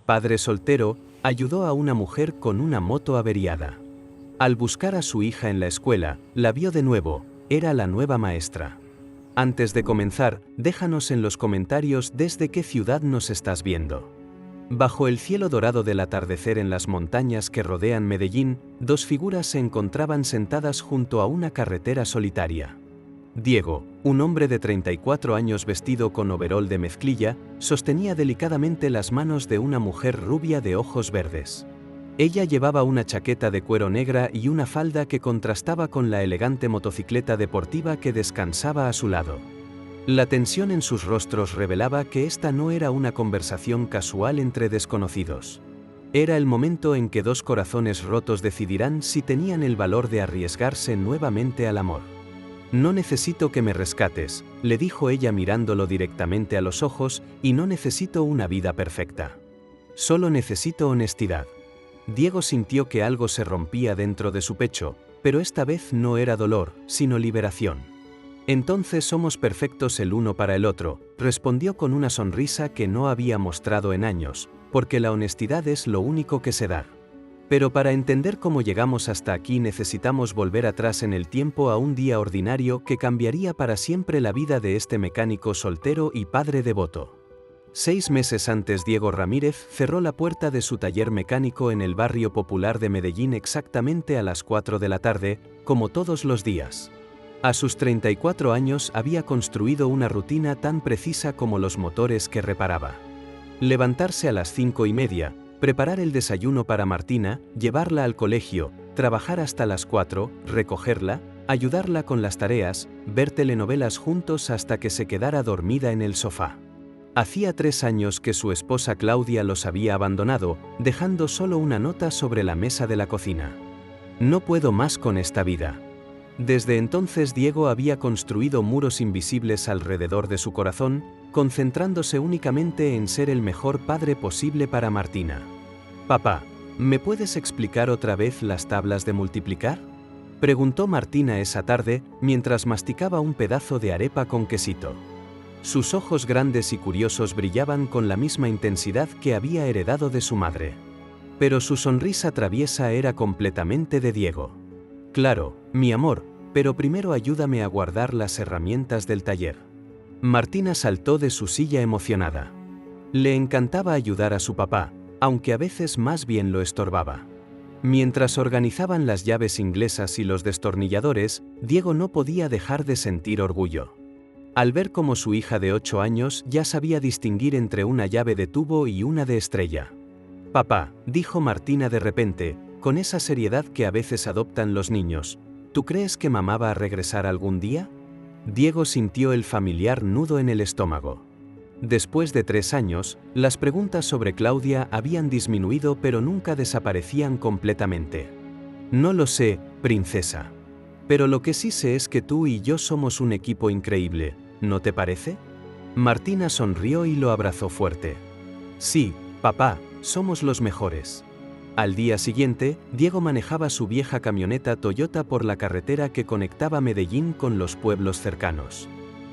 padre soltero, ayudó a una mujer con una moto averiada. Al buscar a su hija en la escuela, la vio de nuevo, era la nueva maestra. Antes de comenzar, déjanos en los comentarios desde qué ciudad nos estás viendo. Bajo el cielo dorado del atardecer en las montañas que rodean Medellín, dos figuras se encontraban sentadas junto a una carretera solitaria. Diego, un hombre de 34 años vestido con overol de mezclilla, sostenía delicadamente las manos de una mujer rubia de ojos verdes. Ella llevaba una chaqueta de cuero negra y una falda que contrastaba con la elegante motocicleta deportiva que descansaba a su lado. La tensión en sus rostros revelaba que esta no era una conversación casual entre desconocidos. Era el momento en que dos corazones rotos decidirán si tenían el valor de arriesgarse nuevamente al amor. «No necesito que me rescates», le dijo ella mirándolo directamente a los ojos, «y no necesito una vida perfecta. Solo necesito honestidad». Diego sintió que algo se rompía dentro de su pecho, pero esta vez no era dolor, sino liberación. «Entonces somos perfectos el uno para el otro», respondió con una sonrisa que no había mostrado en años, porque la honestidad es lo único que se da. Pero para entender cómo llegamos hasta aquí necesitamos volver atrás en el tiempo a un día ordinario que cambiaría para siempre la vida de este mecánico soltero y padre devoto. 6 meses antes, Diego Ramírez cerró la puerta de su taller mecánico en el barrio popular de Medellín exactamente a las 4 de la tarde, como todos los días. A sus 34 años había construido una rutina tan precisa como los motores que reparaba. Levantarse a las 5:30, preparar el desayuno para Martina, llevarla al colegio, trabajar hasta las 4, recogerla, ayudarla con las tareas, ver telenovelas juntos hasta que se quedara dormida en el sofá. Hacía 3 años que su esposa Claudia los había abandonado, dejando solo una nota sobre la mesa de la cocina. «No puedo más con esta vida». Desde entonces Diego había construido muros invisibles alrededor de su corazón, concentrándose únicamente en ser el mejor padre posible para Martina. «Papá, ¿me puedes explicar otra vez las tablas de multiplicar?», preguntó Martina esa tarde, mientras masticaba un pedazo de arepa con quesito. Sus ojos grandes y curiosos brillaban con la misma intensidad que había heredado de su madre. Pero su sonrisa traviesa era completamente de Diego. «Claro, mi amor, pero primero ayúdame a guardar las herramientas del taller». Martina saltó de su silla emocionada. Le encantaba ayudar a su papá, aunque a veces más bien lo estorbaba. Mientras organizaban las llaves inglesas y los destornilladores, Diego no podía dejar de sentir orgullo. Al ver cómo su hija de 8 años ya sabía distinguir entre una llave de tubo y una de estrella. «Papá», dijo Martina de repente, con esa seriedad que a veces adoptan los niños, «¿tú crees que mamá va a regresar algún día?». Diego sintió el familiar nudo en el estómago. Después de 3 años, las preguntas sobre Claudia habían disminuido pero nunca desaparecían completamente. «No lo sé, princesa. Pero lo que sí sé es que tú y yo somos un equipo increíble, ¿no te parece?». Martina sonrió y lo abrazó fuerte. «Sí, papá, somos los mejores». Al día siguiente, Diego manejaba su vieja camioneta Toyota por la carretera que conectaba Medellín con los pueblos cercanos.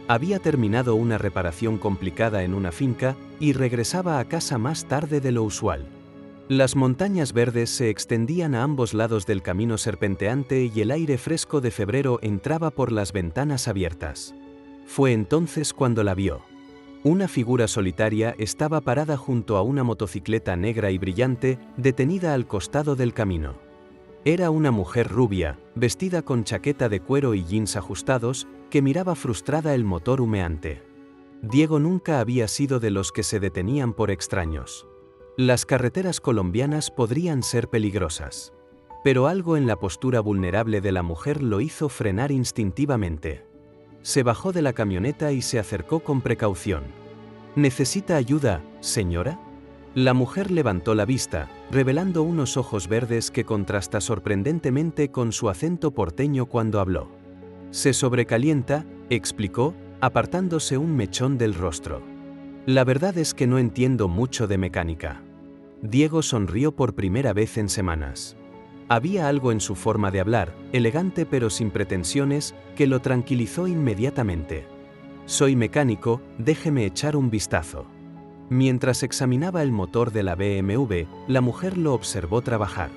Había terminado una reparación complicada en una finca y regresaba a casa más tarde de lo usual. Las montañas verdes se extendían a ambos lados del camino serpenteante y el aire fresco de febrero entraba por las ventanas abiertas. Fue entonces cuando la vio. Una figura solitaria estaba parada junto a una motocicleta negra y brillante, detenida al costado del camino. Era una mujer rubia, vestida con chaqueta de cuero y jeans ajustados, que miraba frustrada el motor humeante. Diego nunca había sido de los que se detenían por extraños. Las carreteras colombianas podrían ser peligrosas. Pero algo en la postura vulnerable de la mujer lo hizo frenar instintivamente. Se bajó de la camioneta y se acercó con precaución. «¿Necesita ayuda, señora?». La mujer levantó la vista, revelando unos ojos verdes que contrasta sorprendentemente con su acento porteño cuando habló. «Se sobrecalienta», explicó, apartándose un mechón del rostro. «La verdad es que no entiendo mucho de mecánica». Diego sonrió por primera vez en semanas. Había algo en su forma de hablar, elegante pero sin pretensiones, que lo tranquilizó inmediatamente. «Soy mecánico, déjeme echar un vistazo». Mientras examinaba el motor de la BMW, la mujer lo observó trabajar.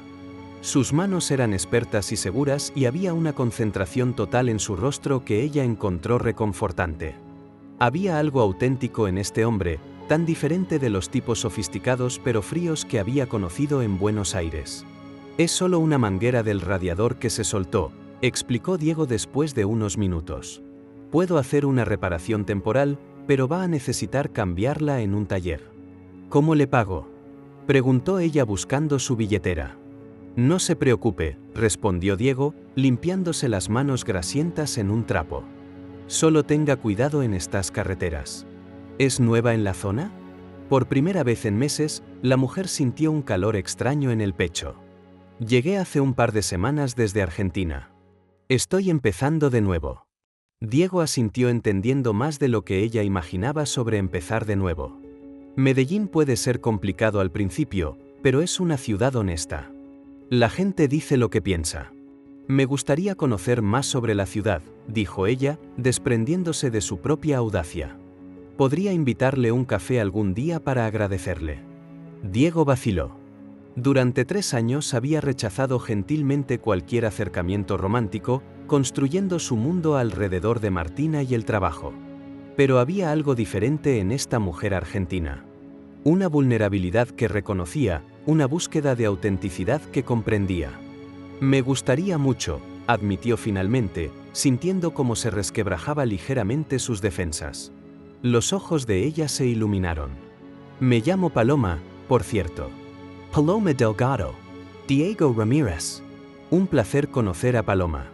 Sus manos eran expertas y seguras y había una concentración total en su rostro que ella encontró reconfortante. Había algo auténtico en este hombre, tan diferente de los tipos sofisticados pero fríos que había conocido en Buenos Aires. Es solo una manguera del radiador que se soltó, explicó Diego después de unos minutos. Puedo hacer una reparación temporal, pero va a necesitar cambiarla en un taller. ¿Cómo le pago?, preguntó ella buscando su billetera. No se preocupe, respondió Diego, limpiándose las manos grasientas en un trapo. Solo tenga cuidado en estas carreteras. ¿Es nueva en la zona? Por primera vez en meses, la mujer sintió un calor extraño en el pecho. Llegué hace un par de semanas desde Argentina. Estoy empezando de nuevo. Diego asintió entendiendo más de lo que ella imaginaba sobre empezar de nuevo. Medellín puede ser complicado al principio, pero es una ciudad honesta. La gente dice lo que piensa. Me gustaría conocer más sobre la ciudad, dijo ella, desprendiéndose de su propia audacia. Podría invitarle un café algún día para agradecerle. Diego vaciló. Durante 3 años había rechazado gentilmente cualquier acercamiento romántico, construyendo su mundo alrededor de Martina y el trabajo. Pero había algo diferente en esta mujer argentina. Una vulnerabilidad que reconocía, una búsqueda de autenticidad que comprendía. Me gustaría mucho, admitió finalmente, sintiendo cómo se resquebrajaba ligeramente sus defensas. Los ojos de ella se iluminaron. Me llamo Paloma, por cierto. Paloma Delgado. Diego Ramírez. Un placer conocer a Paloma.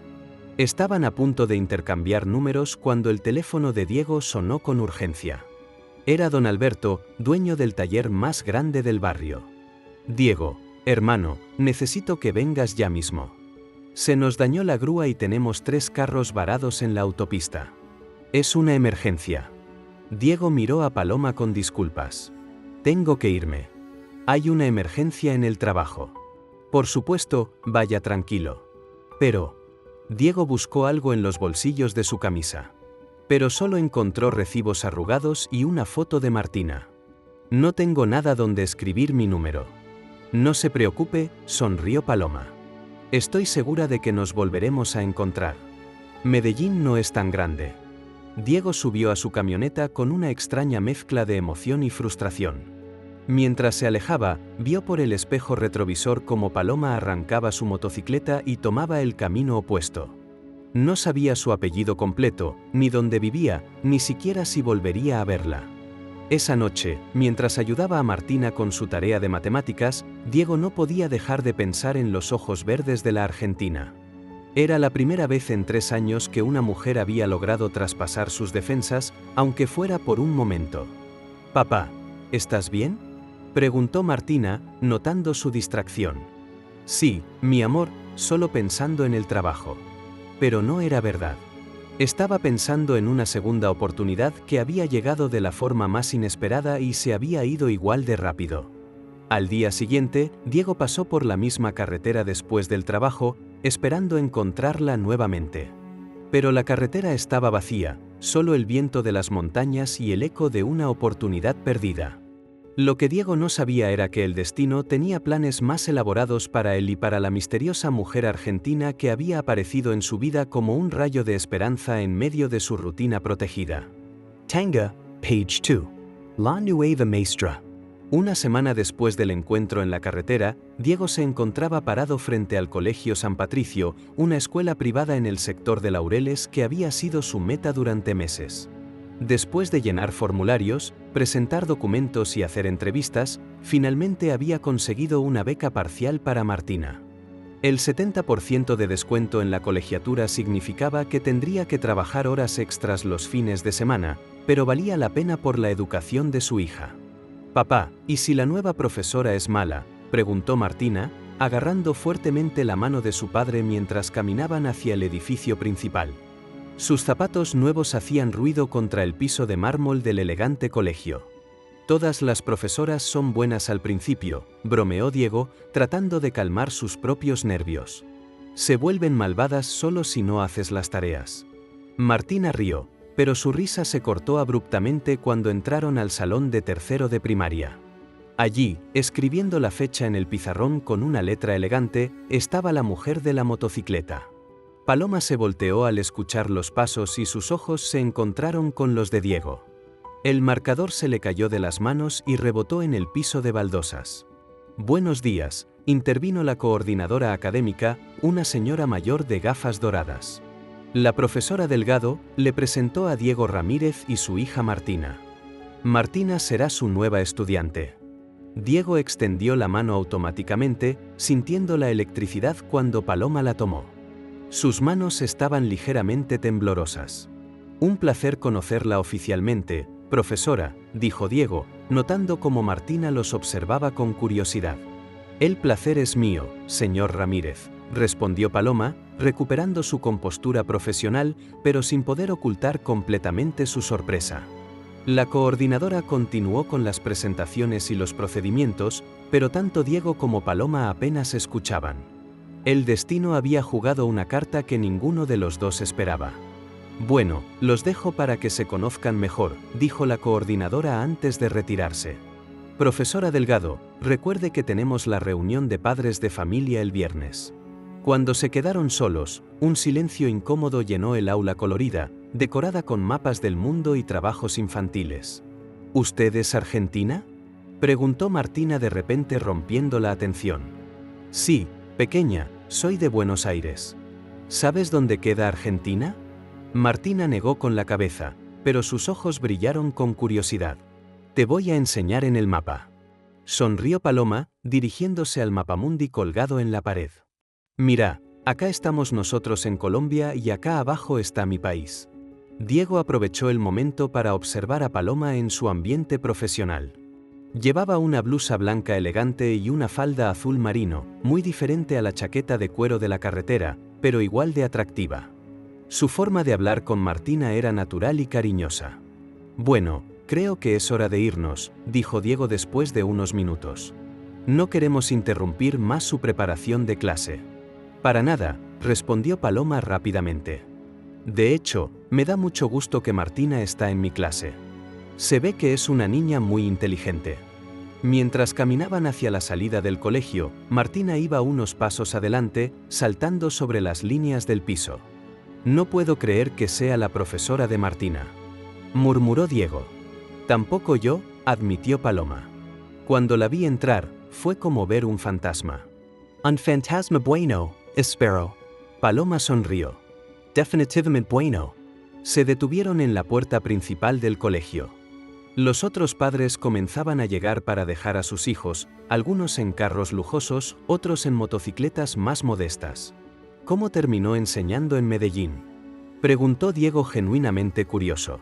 Estaban a punto de intercambiar números cuando el teléfono de Diego sonó con urgencia. Era don Alberto, dueño del taller más grande del barrio. Diego, hermano, necesito que vengas ya mismo. Se nos dañó la grúa y tenemos 3 carros varados en la autopista. Es una emergencia. Diego miró a Paloma con disculpas. Tengo que irme. Hay una emergencia en el trabajo. Por supuesto, vaya tranquilo. Pero... Diego buscó algo en los bolsillos de su camisa. Pero solo encontró recibos arrugados y una foto de Martina. No tengo nada donde escribir mi número. No se preocupe, sonrió Paloma. Estoy segura de que nos volveremos a encontrar. Medellín no es tan grande. Diego subió a su camioneta con una extraña mezcla de emoción y frustración. Mientras se alejaba, vio por el espejo retrovisor cómo Paloma arrancaba su motocicleta y tomaba el camino opuesto. No sabía su apellido completo, ni dónde vivía, ni siquiera si volvería a verla. Esa noche, mientras ayudaba a Martina con su tarea de matemáticas, Diego no podía dejar de pensar en los ojos verdes de la argentina. Era la primera vez en 3 años que una mujer había logrado traspasar sus defensas, aunque fuera por un momento. «Papá, ¿estás bien?», preguntó Martina, notando su distracción. «Sí, mi amor, solo pensando en el trabajo». Pero no era verdad. Estaba pensando en una segunda oportunidad que había llegado de la forma más inesperada y se había ido igual de rápido. Al día siguiente, Diego pasó por la misma carretera después del trabajo, esperando encontrarla nuevamente. Pero la carretera estaba vacía, solo el viento de las montañas y el eco de una oportunidad perdida. Lo que Diego no sabía era que el destino tenía planes más elaborados para él y para la misteriosa mujer argentina que había aparecido en su vida como un rayo de esperanza en medio de su rutina protegida. Tanga, page 2. La nueva maestra. Una semana después del encuentro en la carretera, Diego se encontraba parado frente al Colegio San Patricio, una escuela privada en el sector de Laureles que había sido su meta durante meses. Después de llenar formularios, presentar documentos y hacer entrevistas, finalmente había conseguido una beca parcial para Martina. El 70% de descuento en la colegiatura significaba que tendría que trabajar horas extras los fines de semana, pero valía la pena por la educación de su hija. «Papá, ¿y si la nueva profesora es mala?», preguntó Martina, agarrando fuertemente la mano de su padre mientras caminaban hacia el edificio principal. Sus zapatos nuevos hacían ruido contra el piso de mármol del elegante colegio. «Todas las profesoras son buenas al principio», bromeó Diego, tratando de calmar sus propios nervios. «Se vuelven malvadas solo si no haces las tareas». Martina rió. pero su risa se cortó abruptamente cuando entraron al salón de tercero de primaria. Allí, escribiendo la fecha en el pizarrón con una letra elegante, estaba la mujer de la motocicleta. Paloma se volteó al escuchar los pasos y sus ojos se encontraron con los de Diego. El marcador se le cayó de las manos y rebotó en el piso de baldosas. «Buenos días», intervino la coordinadora académica, una señora mayor de gafas doradas. La profesora Delgado le presentó a Diego Ramírez y su hija Martina. Martina será su nueva estudiante. Diego extendió la mano automáticamente, sintiendo la electricidad cuando Paloma la tomó. Sus manos estaban ligeramente temblorosas. «Un placer conocerla oficialmente, profesora», dijo Diego, notando cómo Martina los observaba con curiosidad. «El placer es mío, señor Ramírez», respondió Paloma, recuperando su compostura profesional, pero sin poder ocultar completamente su sorpresa. La coordinadora continuó con las presentaciones y los procedimientos, pero tanto Diego como Paloma apenas escuchaban. El destino había jugado una carta que ninguno de los dos esperaba. «Bueno, los dejo para que se conozcan mejor», dijo la coordinadora antes de retirarse. «Profesora Delgado, recuerde que tenemos la reunión de padres de familia el viernes». Cuando se quedaron solos, un silencio incómodo llenó el aula colorida, decorada con mapas del mundo y trabajos infantiles. «¿Usted es argentina?», preguntó Martina de repente rompiendo la atención. «Sí, pequeña, soy de Buenos Aires». «¿Sabes dónde queda Argentina?». Martina negó con la cabeza, pero sus ojos brillaron con curiosidad. «Te voy a enseñar en el mapa». Sonrió Paloma, dirigiéndose al mapamundi colgado en la pared. «Mira, acá estamos nosotros en Colombia y acá abajo está mi país». Diego aprovechó el momento para observar a Paloma en su ambiente profesional. Llevaba una blusa blanca elegante y una falda azul marino, muy diferente a la chaqueta de cuero de la carretera, pero igual de atractiva. Su forma de hablar con Martina era natural y cariñosa. «Bueno, creo que es hora de irnos», dijo Diego después de unos minutos. «No queremos interrumpir más su preparación de clase». «Para nada», respondió Paloma rápidamente. «De hecho, me da mucho gusto que Martina está en mi clase. Se ve que es una niña muy inteligente». Mientras caminaban hacia la salida del colegio, Martina iba unos pasos adelante, saltando sobre las líneas del piso. «No puedo creer que sea la profesora de Martina», murmuró Diego. «Tampoco yo», admitió Paloma. «Cuando la vi entrar, fue como ver un fantasma». «Un fantasma bueno, espero». Paloma sonrió. «Definitivamente bueno». Se detuvieron en la puerta principal del colegio. Los otros padres comenzaban a llegar para dejar a sus hijos, algunos en carros lujosos, otros en motocicletas más modestas. «¿Cómo terminó enseñando en Medellín?», preguntó Diego genuinamente curioso.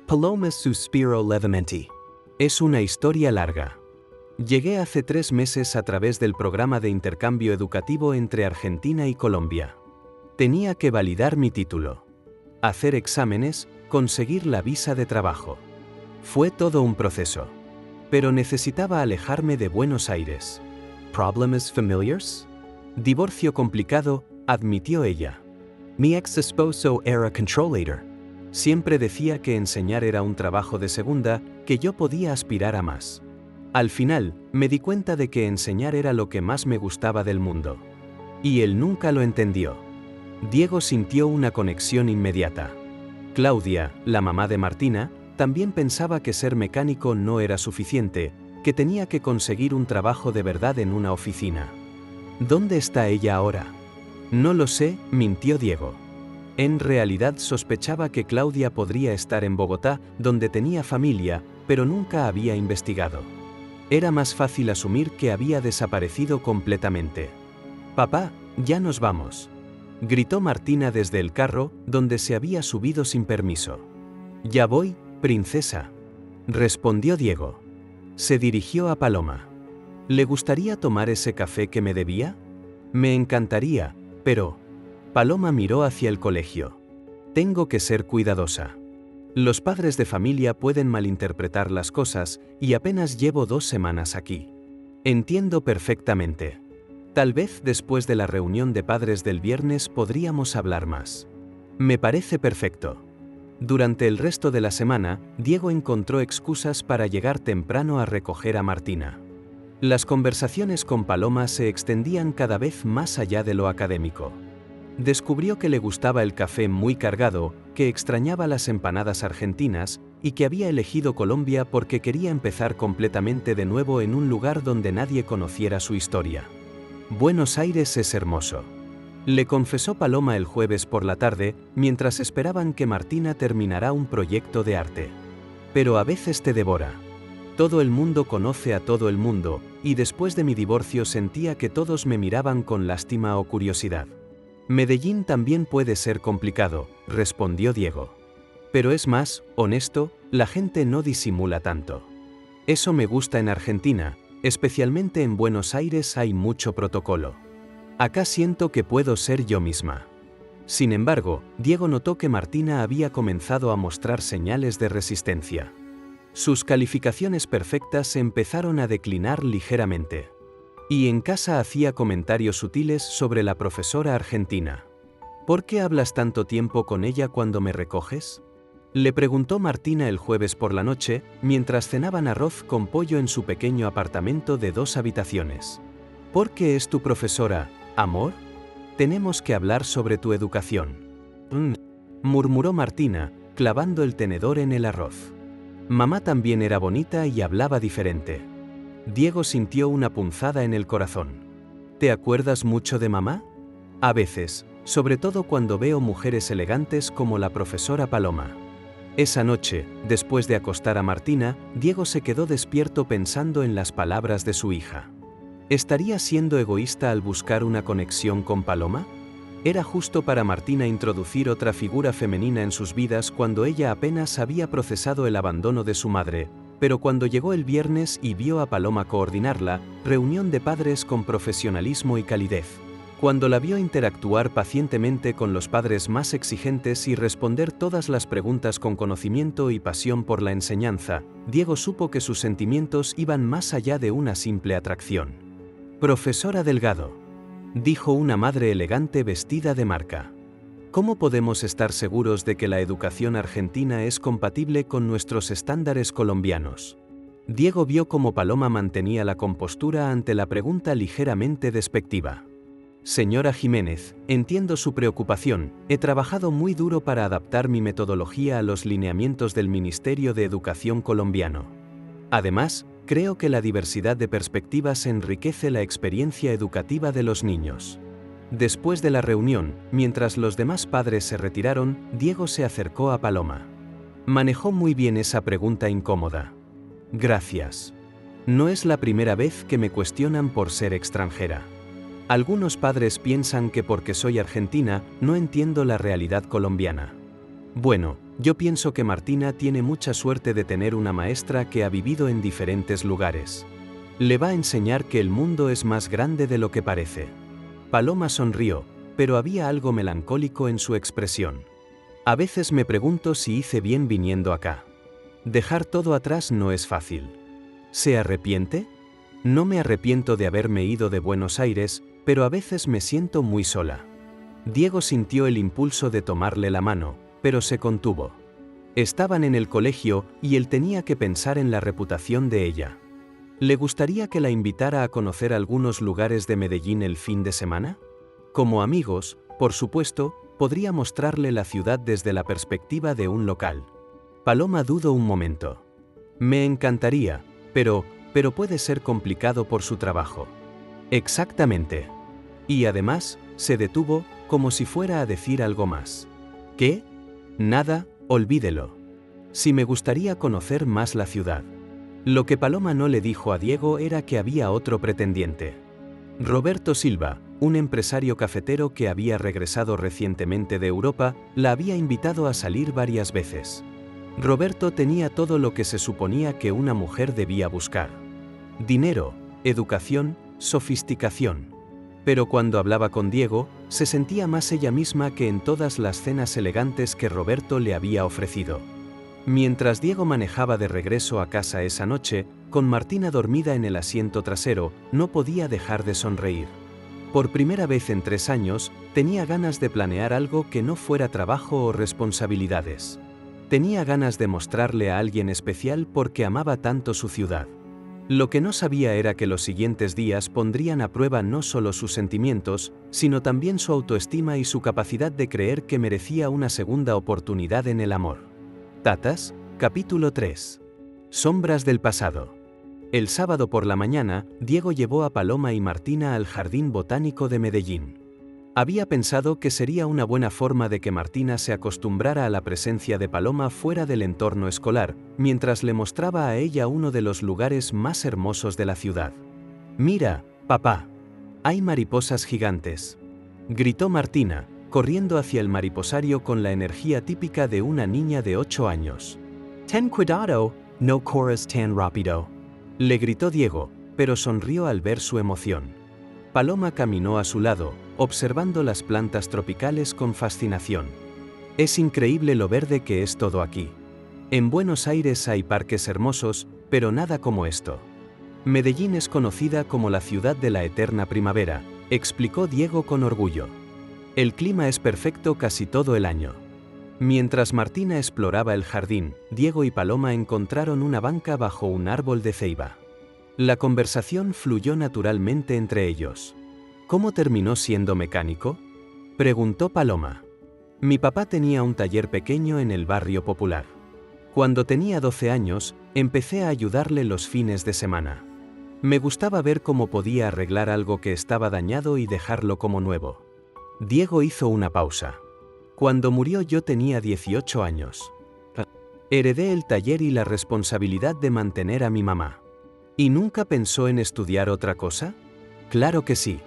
Paloma suspiró levemente. «Es una historia larga. Llegué hace 3 meses a través del programa de intercambio educativo entre Argentina y Colombia. Tenía que validar mi título, hacer exámenes, conseguir la visa de trabajo. Fue todo un proceso. Pero necesitaba alejarme de Buenos Aires». «¿Problemas familiares?». «Divorcio complicado», admitió ella. «Mi ex esposo era controlador. Siempre decía que enseñar era un trabajo de segunda, que yo podía aspirar a más. Al final, me di cuenta de que enseñar era lo que más me gustaba del mundo. Y él nunca lo entendió». Diego sintió una conexión inmediata. Claudia, la mamá de Martina, también pensaba que ser mecánico no era suficiente, que tenía que conseguir un trabajo de verdad en una oficina. «¿Dónde está ella ahora?». «No lo sé», mintió Diego. En realidad sospechaba que Claudia podría estar en Bogotá, donde tenía familia, pero nunca había investigado. Era más fácil asumir que había desaparecido completamente. «Papá, ya nos vamos», gritó Martina desde el carro, donde se había subido sin permiso. «Ya voy, princesa», respondió Diego. Se dirigió a Paloma. «¿Le gustaría tomar ese café que me debía?». «Me encantaría, pero…». Paloma miró hacia el colegio. «Tengo que ser cuidadosa. Los padres de familia pueden malinterpretar las cosas y apenas llevo 2 semanas aquí. Entiendo perfectamente. Tal vez después de la reunión de padres del viernes podríamos hablar más». «Me parece perfecto». Durante el resto de la semana, Diego encontró excusas para llegar temprano a recoger a Martina. Las conversaciones con Paloma se extendían cada vez más allá de lo académico. Descubrió que le gustaba el café muy cargado, que extrañaba las empanadas argentinas y que había elegido Colombia porque quería empezar completamente de nuevo en un lugar donde nadie conociera su historia. Buenos Aires es hermoso. Le confesó Paloma el jueves por la tarde, mientras esperaban que Martina terminara un proyecto de arte. Pero a veces te devora. Todo el mundo conoce a todo el mundo, y después de mi divorcio sentía que todos me miraban con lástima o curiosidad. Medellín también puede ser complicado, respondió Diego. Pero es más honesto, la gente no disimula tanto. Eso me gusta en Argentina, especialmente en Buenos Aires hay mucho protocolo. Acá siento que puedo ser yo misma. Sin embargo, Diego notó que Martina había comenzado a mostrar señales de resistencia. Sus calificaciones perfectas empezaron a declinar ligeramente. Y en casa hacía comentarios sutiles sobre la profesora argentina. ¿Por qué hablas tanto tiempo con ella cuando me recoges? Le preguntó Martina el jueves por la noche, mientras cenaban arroz con pollo en su pequeño apartamento de 2 habitaciones. ¿Por qué es tu profesora, amor? Tenemos que hablar sobre tu educación. Murmuró Martina, clavando el tenedor en el arroz. Mamá también era bonita y hablaba diferente. Diego sintió una punzada en el corazón. ¿Te acuerdas mucho de mamá? A veces, sobre todo cuando veo mujeres elegantes como la profesora Paloma. Esa noche, después de acostar a Martina, Diego se quedó despierto pensando en las palabras de su hija. ¿Estaría siendo egoísta al buscar una conexión con Paloma? Era justo para Martina introducir otra figura femenina en sus vidas cuando ella apenas había procesado el abandono de su madre, pero cuando llegó el viernes y vio a Paloma coordinarla, reunión de padres con profesionalismo y calidez. Cuando la vio interactuar pacientemente con los padres más exigentes y responder todas las preguntas con conocimiento y pasión por la enseñanza, Diego supo que sus sentimientos iban más allá de una simple atracción. Profesora Delgado, dijo una madre elegante vestida de marca. ¿Cómo podemos estar seguros de que la educación argentina es compatible con nuestros estándares colombianos? Diego vio cómo Paloma mantenía la compostura ante la pregunta ligeramente despectiva. Señora Jiménez, entiendo su preocupación, he trabajado muy duro para adaptar mi metodología a los lineamientos del Ministerio de Educación colombiano. Además, creo que la diversidad de perspectivas enriquece la experiencia educativa de los niños. Después de la reunión, mientras los demás padres se retiraron, Diego se acercó a Paloma. Manejó muy bien esa pregunta incómoda. Gracias. No es la primera vez que me cuestionan por ser extranjera. Algunos padres piensan que porque soy argentina, no entiendo la realidad colombiana. Bueno, yo pienso que Martina tiene mucha suerte de tener una maestra que ha vivido en diferentes lugares. Le va a enseñar que el mundo es más grande de lo que parece. Paloma sonrió, pero había algo melancólico en su expresión. A veces me pregunto si hice bien viniendo acá. Dejar todo atrás no es fácil. ¿Se arrepiente? No me arrepiento de haberme ido de Buenos Aires, pero a veces me siento muy sola. Diego sintió el impulso de tomarle la mano, pero se contuvo. Estaban en el colegio y él tenía que pensar en la reputación de ella. ¿Le gustaría que la invitara a conocer algunos lugares de Medellín el fin de semana? Como amigos, por supuesto, podría mostrarle la ciudad desde la perspectiva de un local. Paloma dudó un momento. Me encantaría, pero puede ser complicado por su trabajo. Exactamente. Y además, se detuvo, como si fuera a decir algo más. ¿Qué? Nada, olvídelo. Si me gustaría conocer más la ciudad. Lo que Paloma no le dijo a Diego era que había otro pretendiente. Roberto Silva, un empresario cafetero que había regresado recientemente de Europa, la había invitado a salir varias veces. Roberto tenía todo lo que se suponía que una mujer debía buscar. Dinero, educación, sofisticación. Pero cuando hablaba con Diego, se sentía más ella misma que en todas las cenas elegantes que Roberto le había ofrecido. Mientras Diego manejaba de regreso a casa esa noche, con Martina dormida en el asiento trasero, no podía dejar de sonreír. Por primera vez en 3 años, tenía ganas de planear algo que no fuera trabajo o responsabilidades. Tenía ganas de mostrarle a alguien especial porque amaba tanto su ciudad. Lo que no sabía era que los siguientes días pondrían a prueba no solo sus sentimientos, sino también su autoestima y su capacidad de creer que merecía una segunda oportunidad en el amor. Tatas, capítulo 3. Sombras del pasado. El sábado por la mañana, Diego llevó a Paloma y Martina al Jardín Botánico de Medellín. Había pensado que sería una buena forma de que Martina se acostumbrara a la presencia de Paloma fuera del entorno escolar, mientras le mostraba a ella uno de los lugares más hermosos de la ciudad. «Mira, papá, hay mariposas gigantes», gritó Martina, corriendo hacia el mariposario con la energía típica de una niña de 8 años. «Ten cuidado, no corras tan rápido», le gritó Diego, pero sonrió al ver su emoción. Paloma caminó a su lado, observando las plantas tropicales con fascinación. «Es increíble lo verde que es todo aquí. En Buenos Aires hay parques hermosos, pero nada como esto. Medellín es conocida como la ciudad de la eterna primavera», explicó Diego con orgullo. «El clima es perfecto casi todo el año». Mientras Martina exploraba el jardín, Diego y Paloma encontraron una banca bajo un árbol de ceiba. La conversación fluyó naturalmente entre ellos. «¿Cómo terminó siendo mecánico?», preguntó Paloma. «Mi papá tenía un taller pequeño en el barrio popular. Cuando tenía 12 años, empecé a ayudarle los fines de semana. Me gustaba ver cómo podía arreglar algo que estaba dañado y dejarlo como nuevo». Diego hizo una pausa. «Cuando murió yo tenía 18 años. Heredé el taller y la responsabilidad de mantener a mi mamá». «¿Y nunca pensó en estudiar otra cosa?». «Claro que sí.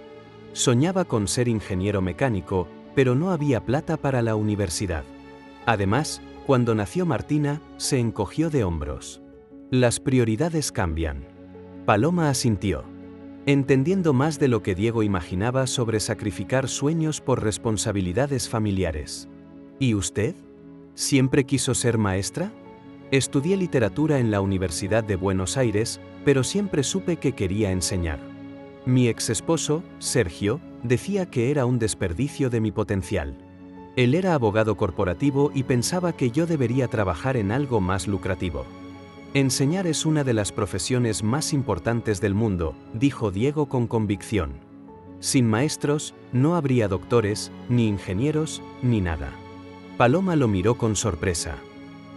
Soñaba con ser ingeniero mecánico, pero no había plata para la universidad. Además, cuando nació Martina, se encogió de hombros. Las prioridades cambian». Paloma asintió, entendiendo más de lo que Diego imaginaba sobre sacrificar sueños por responsabilidades familiares. «¿Y usted? ¿Siempre quiso ser maestra?». «Estudié literatura en la Universidad de Buenos Aires, pero siempre supe que quería enseñar. Mi exesposo, Sergio, decía que era un desperdicio de mi potencial. Él era abogado corporativo y pensaba que yo debería trabajar en algo más lucrativo. Enseñar es una de las profesiones más importantes del mundo», dijo Diego con convicción. «Sin maestros, no habría doctores, ni ingenieros, ni nada». Paloma lo miró con sorpresa.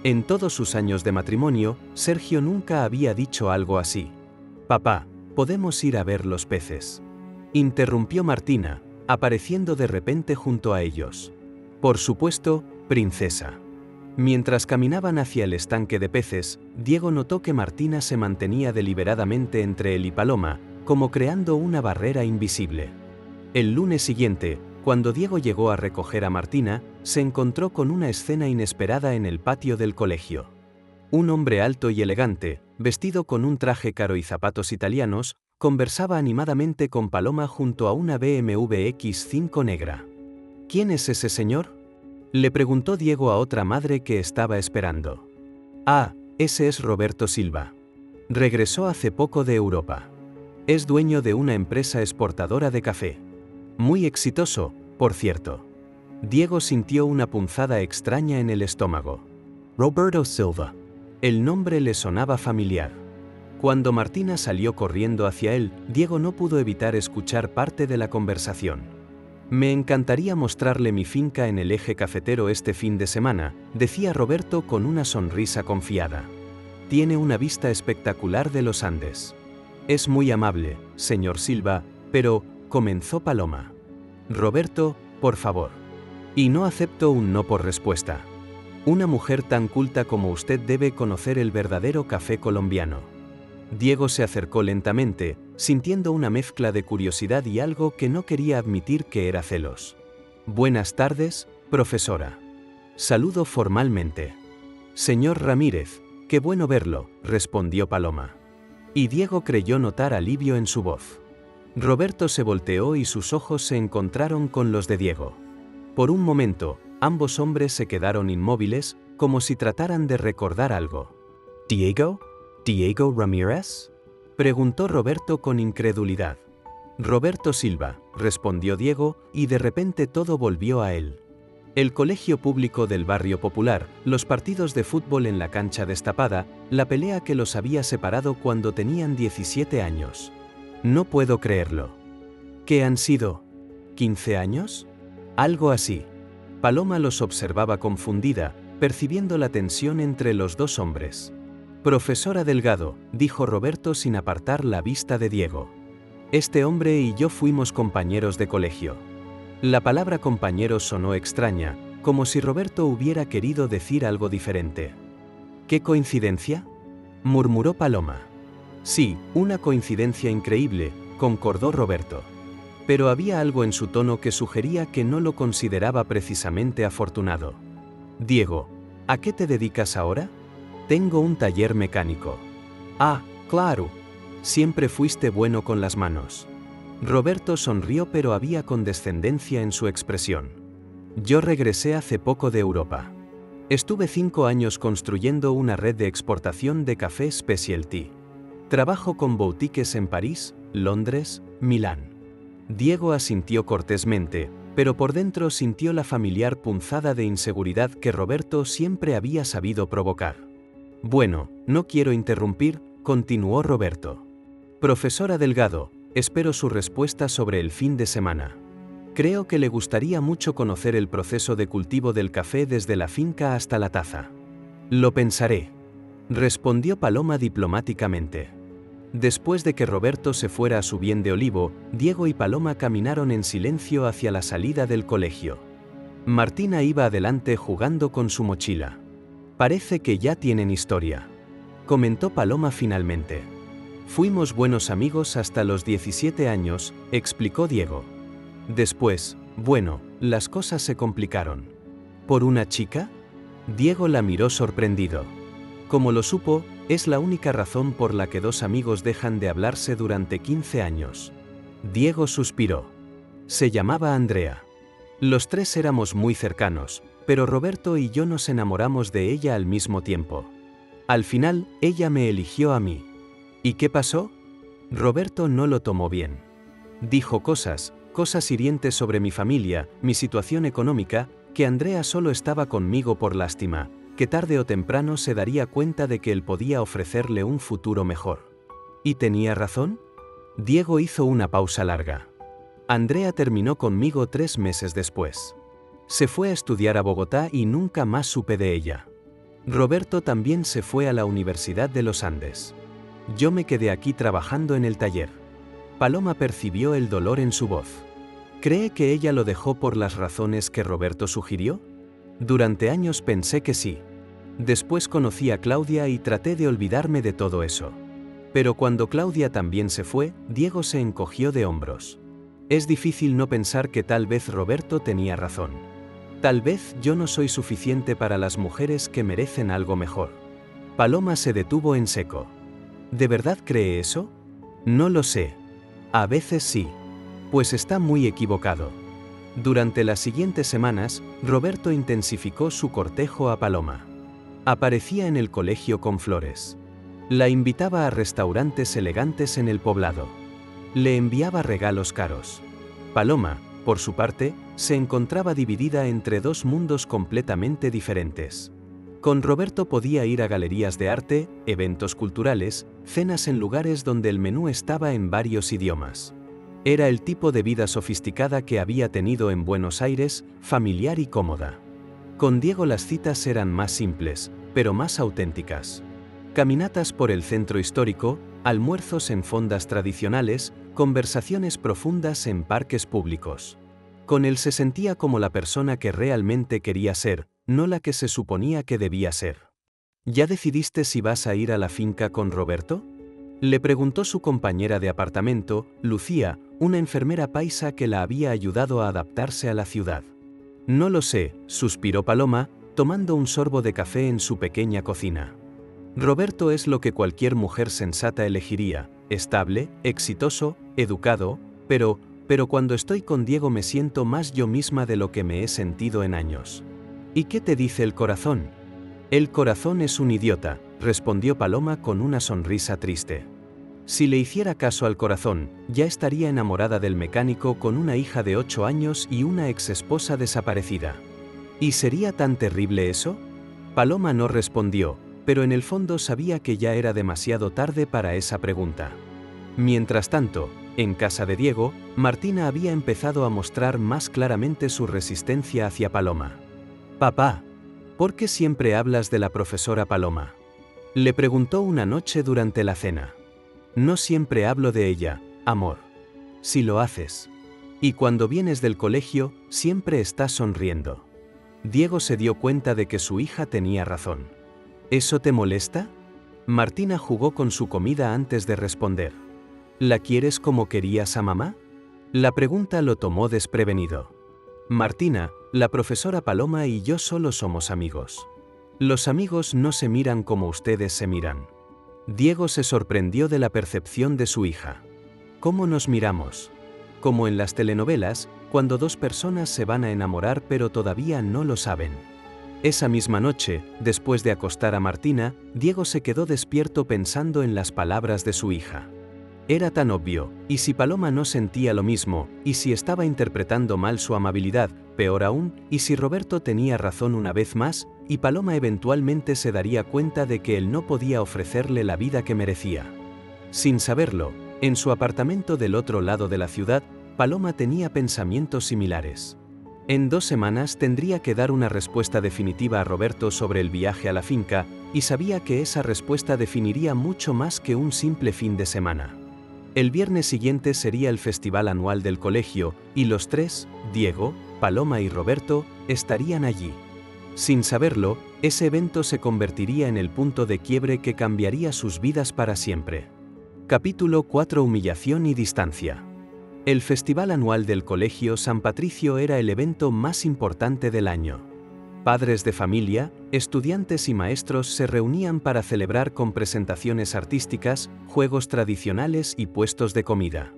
En todos sus años de matrimonio, Sergio nunca había dicho algo así. «Papá, ¿podemos ir a ver los peces?», interrumpió Martina, apareciendo de repente junto a ellos. «Por supuesto, princesa». Mientras caminaban hacia el estanque de peces, Diego notó que Martina se mantenía deliberadamente entre él y Paloma, como creando una barrera invisible. El lunes siguiente, cuando Diego llegó a recoger a Martina, se encontró con una escena inesperada en el patio del colegio. Un hombre alto y elegante, vestido con un traje caro y zapatos italianos, conversaba animadamente con Paloma junto a una BMW X5 negra. «¿Quién es ese señor?», le preguntó Diego a otra madre que estaba esperando. «Ah, ese es Roberto Silva. Regresó hace poco de Europa. Es dueño de una empresa exportadora de café. Muy exitoso, por cierto». Diego sintió una punzada extraña en el estómago. Roberto Silva. El nombre le sonaba familiar. Cuando Martina salió corriendo hacia él, Diego no pudo evitar escuchar parte de la conversación. «Me encantaría mostrarle mi finca en el eje cafetero este fin de semana», decía Roberto con una sonrisa confiada. «Tiene una vista espectacular de los Andes». «Es muy amable, señor Silva, pero», comenzó Paloma. «Roberto, por favor. Y no acepto un no por respuesta. Una mujer tan culta como usted debe conocer el verdadero café colombiano». Diego se acercó lentamente, sintiendo una mezcla de curiosidad y algo que no quería admitir, que era celos. «Buenas tardes, profesora». Saludó formalmente. «Señor Ramírez, qué bueno verlo», respondió Paloma. Y Diego creyó notar alivio en su voz. Roberto se volteó y sus ojos se encontraron con los de Diego. Por un momento, ambos hombres se quedaron inmóviles, como si trataran de recordar algo. «¿Diego? ¿Diego Ramírez?», preguntó Roberto con incredulidad. «Roberto Silva», respondió Diego, y de repente todo volvió a él. El colegio público del barrio popular, los partidos de fútbol en la cancha destapada, la pelea que los había separado cuando tenían 17 años. No puedo creerlo. ¿Qué han sido? ¿15 años? Algo así. Paloma los observaba confundida, percibiendo la tensión entre los dos hombres. Profesora Delgado, dijo Roberto sin apartar la vista de Diego. Este hombre y yo fuimos compañeros de colegio. La palabra compañero sonó extraña, como si Roberto hubiera querido decir algo diferente. ¿Qué coincidencia?, murmuró Paloma. Sí, una coincidencia increíble, concordó Roberto. Pero había algo en su tono que sugería que no lo consideraba precisamente afortunado. Diego, ¿a qué te dedicas ahora? Tengo un taller mecánico. Ah, claro. Siempre fuiste bueno con las manos. Roberto sonrió, pero había condescendencia en su expresión. Yo regresé hace poco de Europa. Estuve 5 años construyendo una red de exportación de café specialty. Trabajo con boutiques en París, Londres, Milán. Diego asintió cortésmente, pero por dentro sintió la familiar punzada de inseguridad que Roberto siempre había sabido provocar. Bueno, no quiero interrumpir, continuó Roberto. Profesora Delgado, espero su respuesta sobre el fin de semana. Creo que le gustaría mucho conocer el proceso de cultivo del café desde la finca hasta la taza. Lo pensaré, respondió Paloma diplomáticamente. Después de que Roberto se fuera a su bien de olivo, Diego y Paloma caminaron en silencio hacia la salida del colegio. Martina iba adelante jugando con su mochila. Parece que ya tienen historia, comentó Paloma finalmente. Fuimos buenos amigos hasta los 17 años, explicó Diego. Después, bueno, las cosas se complicaron. ¿Por una chica? Diego la miró sorprendido. Como lo supo, es la única razón por la que dos amigos dejan de hablarse durante 15 años. Diego suspiró. Se llamaba Andrea. Los tres éramos muy cercanos, pero Roberto y yo nos enamoramos de ella al mismo tiempo. Al final, ella me eligió a mí. ¿Y qué pasó? Roberto no lo tomó bien. Dijo cosas hirientes sobre mi familia, mi situación económica, que Andrea solo estaba conmigo por lástima, que tarde o temprano se daría cuenta de que él podía ofrecerle un futuro mejor. ¿Y tenía razón? Diego hizo una pausa larga. Andrea terminó conmigo 3 meses después. Se fue a estudiar a Bogotá y nunca más supe de ella. Roberto también se fue a la Universidad de los Andes. Yo me quedé aquí trabajando en el taller. Paloma percibió el dolor en su voz. ¿Cree que ella lo dejó por las razones que Roberto sugirió? Durante años pensé que sí. Después conocí a Claudia y traté de olvidarme de todo eso. Pero cuando Claudia también se fue, Diego se encogió de hombros. Es difícil no pensar que tal vez Roberto tenía razón. Tal vez yo no soy suficiente para las mujeres que merecen algo mejor. Paloma se detuvo en seco. ¿De verdad cree eso? No lo sé. A veces sí. Pues está muy equivocado. Durante las siguientes semanas, Roberto intensificó su cortejo a Paloma. Aparecía en el colegio con flores. La invitaba a restaurantes elegantes en el poblado. Le enviaba regalos caros. Paloma, por su parte, se encontraba dividida entre dos mundos completamente diferentes. Con Roberto podía ir a galerías de arte, eventos culturales, cenas en lugares donde el menú estaba en varios idiomas. Era el tipo de vida sofisticada que había tenido en Buenos Aires, familiar y cómoda. Con Diego las citas eran más simples, pero más auténticas. Caminatas por el centro histórico, almuerzos en fondas tradicionales, conversaciones profundas en parques públicos. Con él se sentía como la persona que realmente quería ser, no la que se suponía que debía ser. ¿Ya decidiste si vas a ir a la finca con Roberto?, le preguntó su compañera de apartamento, Lucía, una enfermera paisa que la había ayudado a adaptarse a la ciudad. No lo sé, suspiró Paloma, tomando un sorbo de café en su pequeña cocina. Roberto es lo que cualquier mujer sensata elegiría, estable, exitoso, educado, pero cuando estoy con Diego me siento más yo misma de lo que me he sentido en años. ¿Y qué te dice el corazón? El corazón es un idiota, respondió Paloma con una sonrisa triste. Si le hiciera caso al corazón, ya estaría enamorada del mecánico con una hija de 8 años y una exesposa desaparecida. ¿Y sería tan terrible eso? Paloma no respondió, pero en el fondo sabía que ya era demasiado tarde para esa pregunta. Mientras tanto, en casa de Diego, Martina había empezado a mostrar más claramente su resistencia hacia Paloma. «Papá, ¿por qué siempre hablas de la profesora Paloma?», le preguntó una noche durante la cena. «No siempre hablo de ella, amor. Si lo haces. Y cuando vienes del colegio, siempre estás sonriendo». Diego se dio cuenta de que su hija tenía razón. ¿Eso te molesta? Martina jugó con su comida antes de responder. ¿La quieres como querías a mamá? La pregunta lo tomó desprevenido. Martina, la profesora Paloma y yo solo somos amigos. Los amigos no se miran como ustedes se miran. Diego se sorprendió de la percepción de su hija. ¿Cómo nos miramos? Como en las telenovelas, cuando dos personas se van a enamorar pero todavía no lo saben. Esa misma noche, después de acostar a Martina, Diego se quedó despierto pensando en las palabras de su hija. Era tan obvio, y si Paloma no sentía lo mismo, y si estaba interpretando mal su amabilidad, peor aún, y si Roberto tenía razón una vez más, y Paloma eventualmente se daría cuenta de que él no podía ofrecerle la vida que merecía. Sin saberlo, en su apartamento del otro lado de la ciudad, Paloma tenía pensamientos similares. En 2 semanas tendría que dar una respuesta definitiva a Roberto sobre el viaje a la finca, y sabía que esa respuesta definiría mucho más que un simple fin de semana. El viernes siguiente sería el festival anual del colegio, y los tres, Diego, Paloma y Roberto, estarían allí. Sin saberlo, ese evento se convertiría en el punto de quiebre que cambiaría sus vidas para siempre. Capítulo 4: Humillación y distancia. El festival anual del colegio San Patricio era el evento más importante del año. Padres de familia, estudiantes y maestros se reunían para celebrar con presentaciones artísticas, juegos tradicionales y puestos de comida.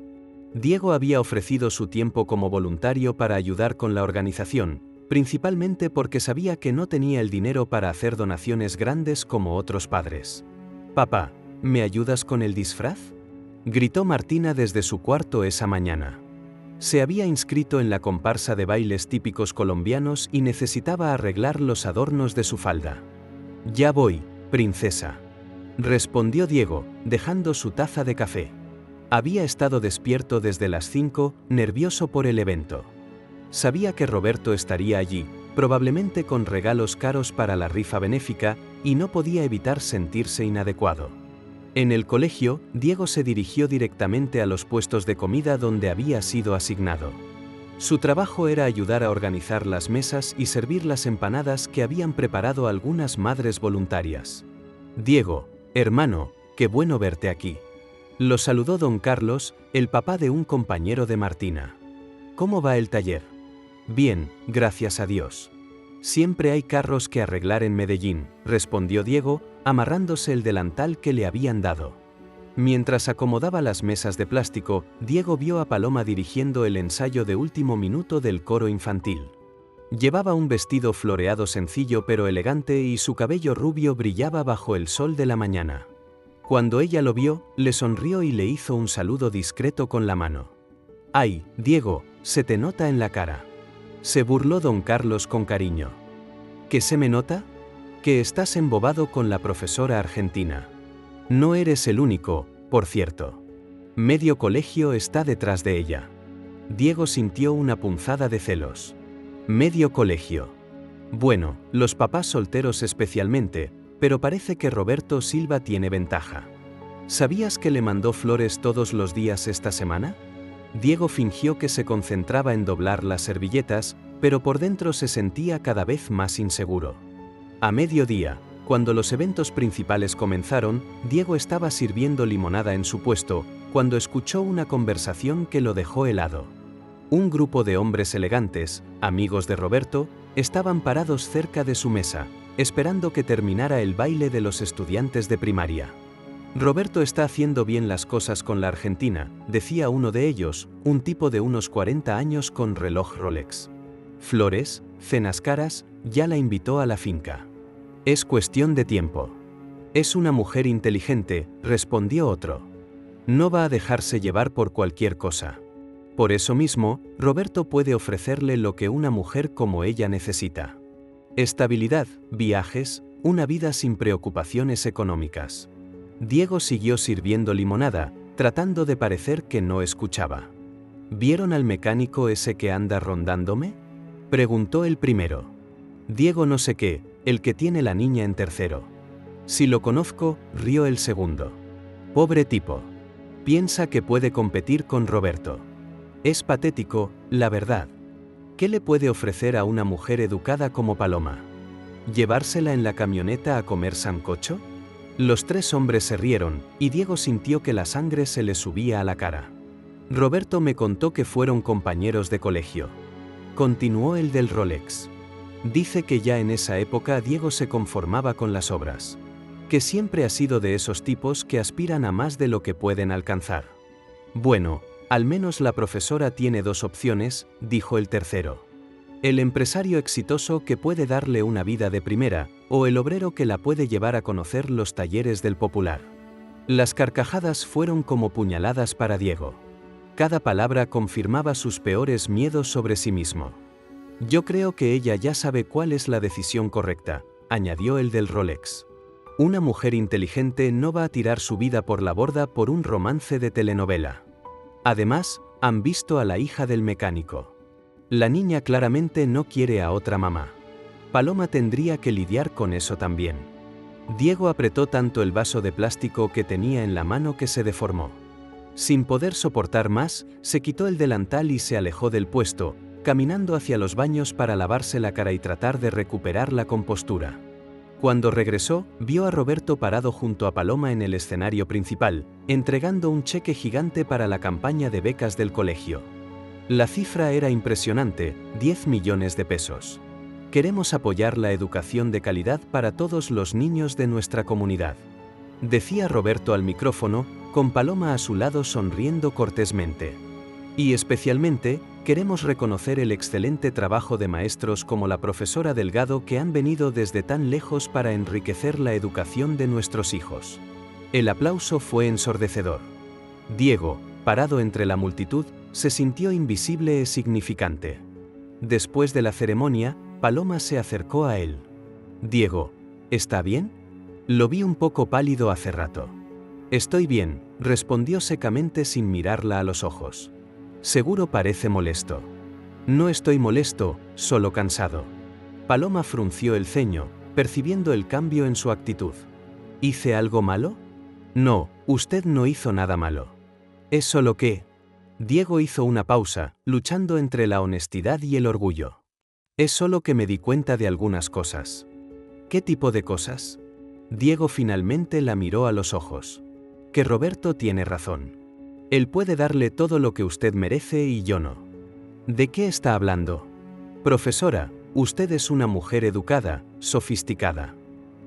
Diego había ofrecido su tiempo como voluntario para ayudar con la organización, principalmente porque sabía que no tenía el dinero para hacer donaciones grandes como otros padres. «Papá, ¿me ayudas con el disfraz?», gritó Martina desde su cuarto esa mañana. Se había inscrito en la comparsa de bailes típicos colombianos y necesitaba arreglar los adornos de su falda. «Ya voy, princesa», respondió Diego, dejando su taza de café. Había estado despierto desde las 5, nervioso por el evento. Sabía que Roberto estaría allí, probablemente con regalos caros para la rifa benéfica, y no podía evitar sentirse inadecuado. En el colegio, Diego se dirigió directamente a los puestos de comida donde había sido asignado. Su trabajo era ayudar a organizar las mesas y servir las empanadas que habían preparado algunas madres voluntarias. «Diego, hermano, qué bueno verte aquí», lo saludó don Carlos, el papá de un compañero de Martina. «¿Cómo va el taller?». «Bien, gracias a Dios. Siempre hay carros que arreglar en Medellín», respondió Diego, amarrándose el delantal que le habían dado. Mientras acomodaba las mesas de plástico, Diego vio a Paloma dirigiendo el ensayo de último minuto del coro infantil. Llevaba un vestido floreado sencillo pero elegante y su cabello rubio brillaba bajo el sol de la mañana. Cuando ella lo vio, le sonrió y le hizo un saludo discreto con la mano. «Ay, Diego, se te nota en la cara», se burló don Carlos con cariño. «¿Qué se me nota? Que estás embobado con la profesora argentina. No eres el único, por cierto. Medio colegio está detrás de ella». Diego sintió una punzada de celos. «Medio colegio. Bueno, los papás solteros especialmente, pero parece que Roberto Silva tiene ventaja. ¿Sabías que le mandó flores todos los días esta semana?». Diego fingió que se concentraba en doblar las servilletas, pero por dentro se sentía cada vez más inseguro. A mediodía, cuando los eventos principales comenzaron, Diego estaba sirviendo limonada en su puesto, cuando escuchó una conversación que lo dejó helado. Un grupo de hombres elegantes, amigos de Roberto, estaban parados cerca de su mesa, esperando que terminara el baile de los estudiantes de primaria. «Roberto está haciendo bien las cosas con la Argentina», decía uno de ellos, un tipo de unos 40 años con reloj Rolex. «Flores, cenas caras, ya la invitó a la finca. Es cuestión de tiempo». «Es una mujer inteligente», respondió otro. «No va a dejarse llevar por cualquier cosa. Por eso mismo, Roberto puede ofrecerle lo que una mujer como ella necesita». Estabilidad, viajes, una vida sin preocupaciones económicas. Diego siguió sirviendo limonada, tratando de parecer que no escuchaba. ¿Vieron al mecánico ese que anda rondándome?, preguntó el primero. Diego no sé qué, el que tiene la niña en tercero. Si lo conozco, rió el segundo. Pobre tipo. Piensa que puede competir con Roberto. Es patético, la verdad. ¿Qué le puede ofrecer a una mujer educada como Paloma? ¿Llevársela en la camioneta a comer sancocho? Los tres hombres se rieron, y Diego sintió que la sangre se le subía a la cara. Roberto me contó que fueron compañeros de colegio. Continuó el del Rolex. Dice que ya en esa época Diego se conformaba con las obras. Que siempre ha sido de esos tipos que aspiran a más de lo que pueden alcanzar. Bueno, al menos la profesora tiene dos opciones, dijo el tercero. El empresario exitoso que puede darle una vida de primera, o el obrero que la puede llevar a conocer los talleres del Popular. Las carcajadas fueron como puñaladas para Diego. Cada palabra confirmaba sus peores miedos sobre sí mismo. Yo creo que ella ya sabe cuál es la decisión correcta, añadió el del Rolex. Una mujer inteligente no va a tirar su vida por la borda por un romance de telenovela. Además, han visto a la hija del mecánico. La niña claramente no quiere a otra mamá. Paloma tendría que lidiar con eso también. Diego apretó tanto el vaso de plástico que tenía en la mano que se deformó. Sin poder soportar más, se quitó el delantal y se alejó del puesto, caminando hacia los baños para lavarse la cara y tratar de recuperar la compostura. Cuando regresó, vio a Roberto parado junto a Paloma en el escenario principal, entregando un cheque gigante para la campaña de becas del colegio. La cifra era impresionante, 10 millones de pesos. Queremos apoyar la educación de calidad para todos los niños de nuestra comunidad, decía Roberto al micrófono, con Paloma a su lado sonriendo cortésmente. Y especialmente, queremos reconocer el excelente trabajo de maestros como la profesora Delgado que han venido desde tan lejos para enriquecer la educación de nuestros hijos. El aplauso fue ensordecedor. Diego, parado entre la multitud, se sintió invisible e significante. Después de la ceremonia, Paloma se acercó a él. Diego, ¿está bien? Lo vi un poco pálido hace rato. Estoy bien, respondió secamente sin mirarla a los ojos. Seguro parece molesto. No estoy molesto, solo cansado. Paloma frunció el ceño, percibiendo el cambio en su actitud. ¿Hice algo malo? No, usted no hizo nada malo. Es solo que... Diego hizo una pausa, luchando entre la honestidad y el orgullo. Es solo que me di cuenta de algunas cosas. ¿Qué tipo de cosas? Diego finalmente la miró a los ojos. Que Roberto tiene razón. Él puede darle todo lo que usted merece y yo no. ¿De qué está hablando? Profesora, usted es una mujer educada, sofisticada.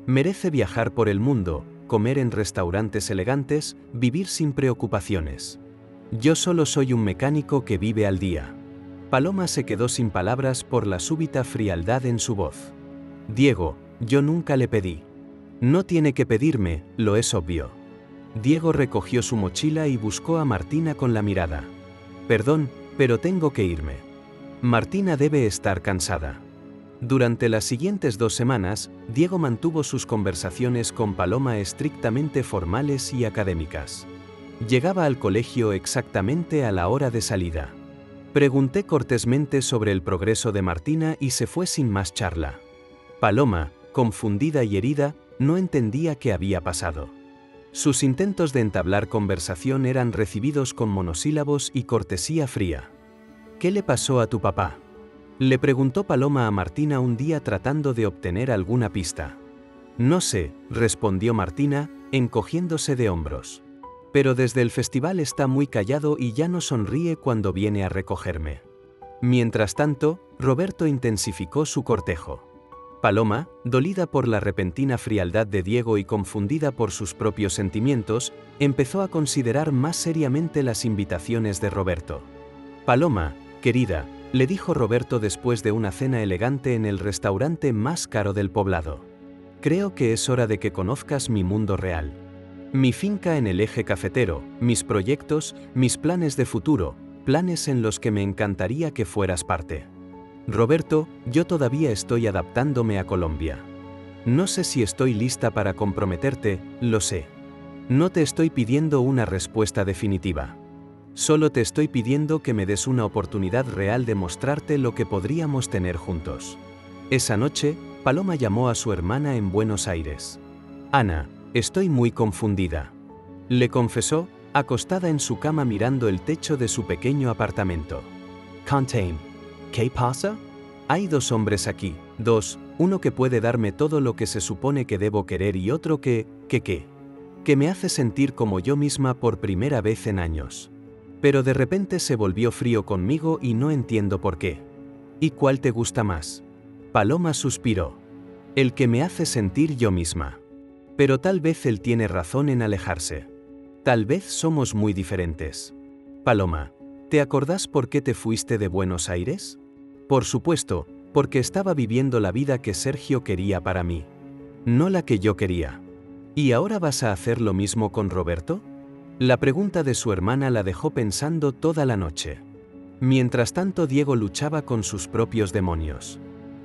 Merece viajar por el mundo, comer en restaurantes elegantes, vivir sin preocupaciones. Yo solo soy un mecánico que vive al día. Paloma se quedó sin palabras por la súbita frialdad en su voz. Diego, yo nunca le pedí. No tiene que pedirme, lo es obvio. Diego recogió su mochila y buscó a Martina con la mirada. Perdón, pero tengo que irme. Martina debe estar cansada. Durante las siguientes 2 semanas, Diego mantuvo sus conversaciones con Paloma estrictamente formales y académicas. Llegaba al colegio exactamente a la hora de salida. Pregunté cortésmente sobre el progreso de Martina y se fue sin más charla. Paloma, confundida y herida, no entendía qué había pasado. Sus intentos de entablar conversación eran recibidos con monosílabos y cortesía fría. ¿Qué le pasó a tu papá?, le preguntó Paloma a Martina un día tratando de obtener alguna pista. No sé, respondió Martina, encogiéndose de hombros. Pero desde el festival está muy callado y ya no sonríe cuando viene a recogerme. Mientras tanto, Roberto intensificó su cortejo. Paloma, dolida por la repentina frialdad de Diego y confundida por sus propios sentimientos, empezó a considerar más seriamente las invitaciones de Roberto. Paloma, querida, le dijo Roberto después de una cena elegante en el restaurante más caro del poblado. Creo que es hora de que conozcas mi mundo real. Mi finca en el eje cafetero, mis proyectos, mis planes de futuro, planes en los que me encantaría que fueras parte. Roberto, yo todavía estoy adaptándome a Colombia. No sé si estoy lista para comprometerte, lo sé. No te estoy pidiendo una respuesta definitiva. Solo te estoy pidiendo que me des una oportunidad real de mostrarte lo que podríamos tener juntos. Esa noche, Paloma llamó a su hermana en Buenos Aires. Ana, estoy muy confundida. Le confesó, acostada en su cama mirando el techo de su pequeño apartamento. Contain. ¿Qué pasa? Hay dos hombres aquí, uno que puede darme todo lo que se supone que debo querer y otro que me hace sentir como yo misma por primera vez en años. Pero de repente se volvió frío conmigo y no entiendo por qué. ¿Y cuál te gusta más? Paloma suspiró. El que me hace sentir yo misma. Pero tal vez él tiene razón en alejarse. Tal vez somos muy diferentes. Paloma, ¿te acordás por qué te fuiste de Buenos Aires? Por supuesto, porque estaba viviendo la vida que Sergio quería para mí. No la que yo quería. ¿Y ahora vas a hacer lo mismo con Roberto? La pregunta de su hermana la dejó pensando toda la noche. Mientras tanto, Diego luchaba con sus propios demonios.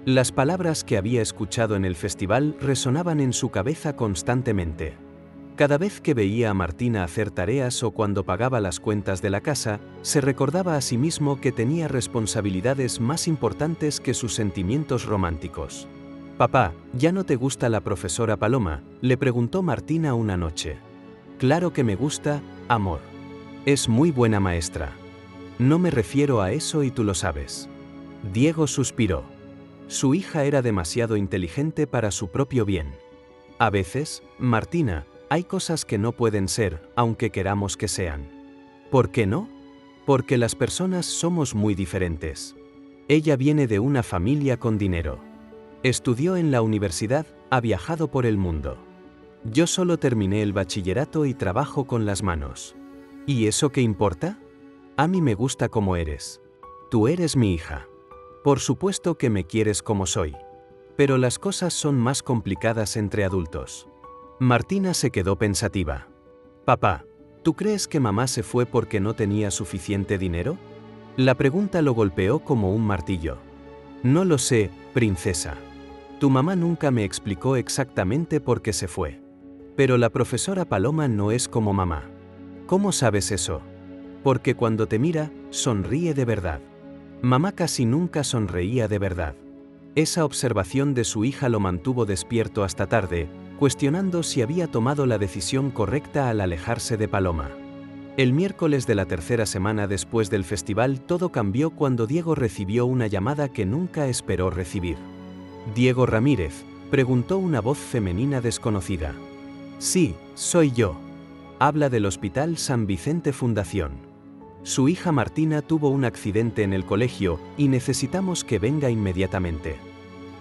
Las palabras que había escuchado en el festival resonaban en su cabeza constantemente. Cada vez que veía a Martina hacer tareas o cuando pagaba las cuentas de la casa, se recordaba a sí mismo que tenía responsabilidades más importantes que sus sentimientos románticos. «Papá, ¿ya no te gusta la profesora Paloma?», le preguntó Martina una noche. «Claro que me gusta, amor. Es muy buena maestra. No me refiero a eso y tú lo sabes». Diego suspiró. Su hija era demasiado inteligente para su propio bien. A veces, Martina, hay cosas que no pueden ser, aunque queramos que sean. ¿Por qué no? Porque las personas somos muy diferentes. Ella viene de una familia con dinero. Estudió en la universidad, ha viajado por el mundo. Yo solo terminé el bachillerato y trabajo con las manos. ¿Y eso qué importa? A mí me gusta como eres. Tú eres mi hija. Por supuesto que me quieres como soy. Pero las cosas son más complicadas entre adultos. Martina se quedó pensativa. «Papá, ¿tú crees que mamá se fue porque no tenía suficiente dinero?». La pregunta lo golpeó como un martillo. «No lo sé, princesa. Tu mamá nunca me explicó exactamente por qué se fue. Pero la profesora Paloma no es como mamá». «¿Cómo sabes eso?». «Porque cuando te mira, sonríe de verdad. Mamá casi nunca sonreía de verdad». Esa observación de su hija lo mantuvo despierto hasta tarde, cuestionando si había tomado la decisión correcta al alejarse de Paloma. El miércoles de la tercera semana después del festival todo cambió cuando Diego recibió una llamada que nunca esperó recibir. «¿Diego Ramírez?», preguntó una voz femenina desconocida. «Sí, soy yo. Habla del Hospital San Vicente Fundación. Su hija Martina tuvo un accidente en el colegio y necesitamos que venga inmediatamente».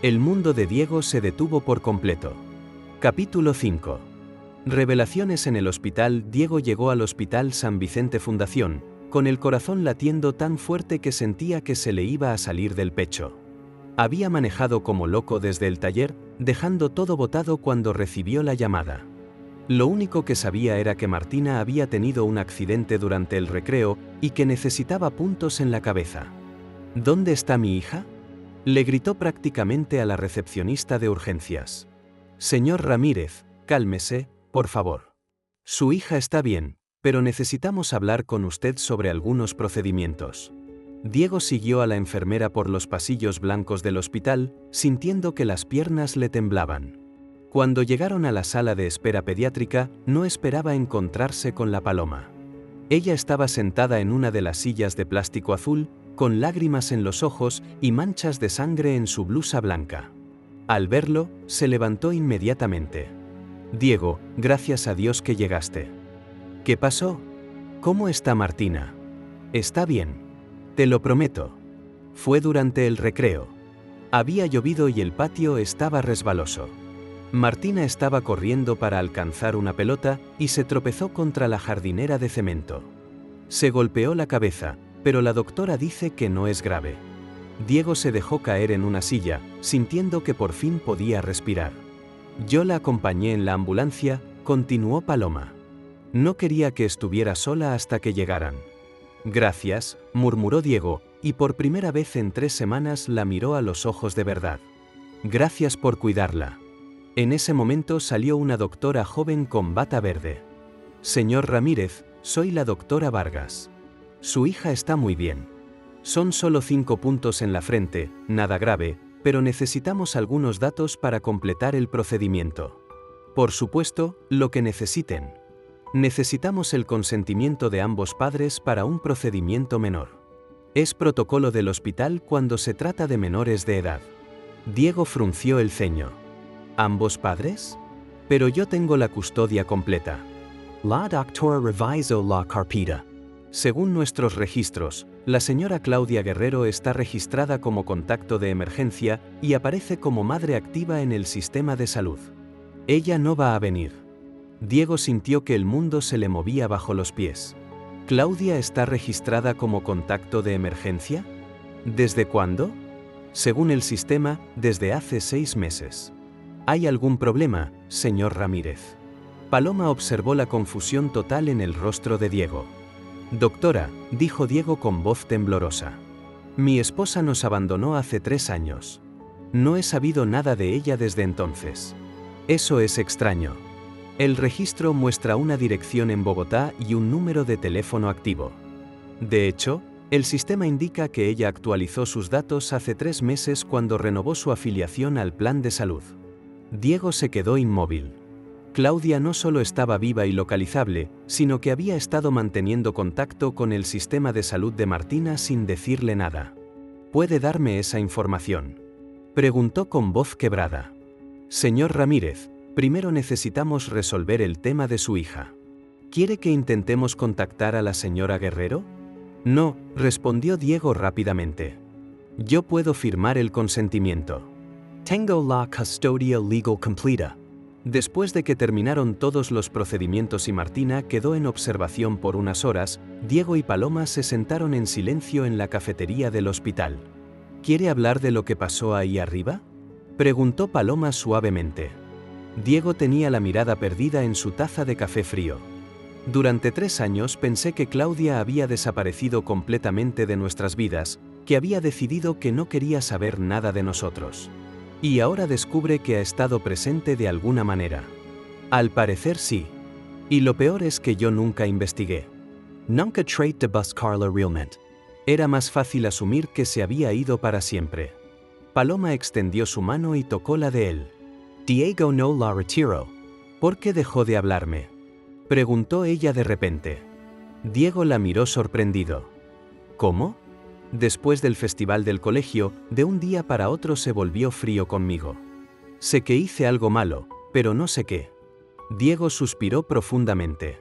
El mundo de Diego se detuvo por completo. Capítulo 5. Revelaciones en el hospital. Diego llegó al Hospital San Vicente Fundación, con el corazón latiendo tan fuerte que sentía que se le iba a salir del pecho. Había manejado como loco desde el taller, dejando todo botado cuando recibió la llamada. Lo único que sabía era que Martina había tenido un accidente durante el recreo y que necesitaba puntos en la cabeza. «¿Dónde está mi hija?», le gritó prácticamente a la recepcionista de urgencias. «Señor Ramírez, cálmese, por favor. Su hija está bien, pero necesitamos hablar con usted sobre algunos procedimientos». Diego siguió a la enfermera por los pasillos blancos del hospital, sintiendo que las piernas le temblaban. Cuando llegaron a la sala de espera pediátrica, no esperaba encontrarse con la Paloma. Ella estaba sentada en una de las sillas de plástico azul, con lágrimas en los ojos y manchas de sangre en su blusa blanca. Al verlo, se levantó inmediatamente. «Diego, gracias a Dios que llegaste». «¿Qué pasó? ¿Cómo está Martina?». «Está bien. Te lo prometo. Fue durante el recreo. Había llovido y el patio estaba resbaloso. Martina estaba corriendo para alcanzar una pelota y se tropezó contra la jardinera de cemento. Se golpeó la cabeza, pero la doctora dice que no es grave». Diego se dejó caer en una silla, sintiendo que por fin podía respirar. «Yo la acompañé en la ambulancia», continuó Paloma. «No quería que estuviera sola hasta que llegaran». «Gracias», murmuró Diego, y por primera vez en 3 semanas la miró a los ojos de verdad. Gracias por cuidarla. En ese momento salió una doctora joven con bata verde. Señor Ramírez, soy la doctora Vargas. Su hija está muy bien. Son solo 5 puntos en la frente, nada grave, pero necesitamos algunos datos para completar el procedimiento. Por supuesto, lo que necesiten. Necesitamos el consentimiento de ambos padres para un procedimiento menor. Es protocolo del hospital cuando se trata de menores de edad. Diego frunció el ceño. ¿Ambos padres? Pero yo tengo la custodia completa. La doctora revisó la carpeta. Según nuestros registros, la señora Claudia Guerrero está registrada como contacto de emergencia y aparece como madre activa en el sistema de salud. Ella no va a venir. Diego sintió que el mundo se le movía bajo los pies. ¿Claudia está registrada como contacto de emergencia? ¿Desde cuándo? Según el sistema, desde hace 6 meses. ¿Hay algún problema, señor Ramírez? Paloma observó la confusión total en el rostro de Diego. Doctora, dijo Diego con voz temblorosa. Mi esposa nos abandonó hace 3 años. No he sabido nada de ella desde entonces. Eso es extraño. El registro muestra una dirección en Bogotá y un número de teléfono activo. De hecho, el sistema indica que ella actualizó sus datos hace 3 meses cuando renovó su afiliación al plan de salud. Diego se quedó inmóvil. Claudia no solo estaba viva y localizable, sino que había estado manteniendo contacto con el sistema de salud de Martina sin decirle nada. ¿Puede darme esa información?, preguntó con voz quebrada. Señor Ramírez, primero necesitamos resolver el tema de su hija. ¿Quiere que intentemos contactar a la señora Guerrero? No, respondió Diego rápidamente. Yo puedo firmar el consentimiento. Tengo la custodia legal completa. Después de que terminaron todos los procedimientos y Martina quedó en observación por unas horas, Diego y Paloma se sentaron en silencio en la cafetería del hospital. ¿Quiere hablar de lo que pasó ahí arriba?, preguntó Paloma suavemente. Diego tenía la mirada perdida en su taza de café frío. Durante 3 años pensé que Claudia había desaparecido completamente de nuestras vidas, que había decidido que no quería saber nada de nosotros. Y ahora descubre que ha estado presente de alguna manera. Al parecer sí. Y lo peor es que yo nunca investigué. Nunca traté de buscarla realmente. Era más fácil asumir que se había ido para siempre. Paloma extendió su mano y tocó la de él. Diego no la retiró. ¿Por qué dejó de hablarme?, preguntó ella de repente. Diego la miró sorprendido. ¿Cómo? Después del festival del colegio, de un día para otro se volvió frío conmigo. Sé que hice algo malo, pero no sé qué. Diego suspiró profundamente.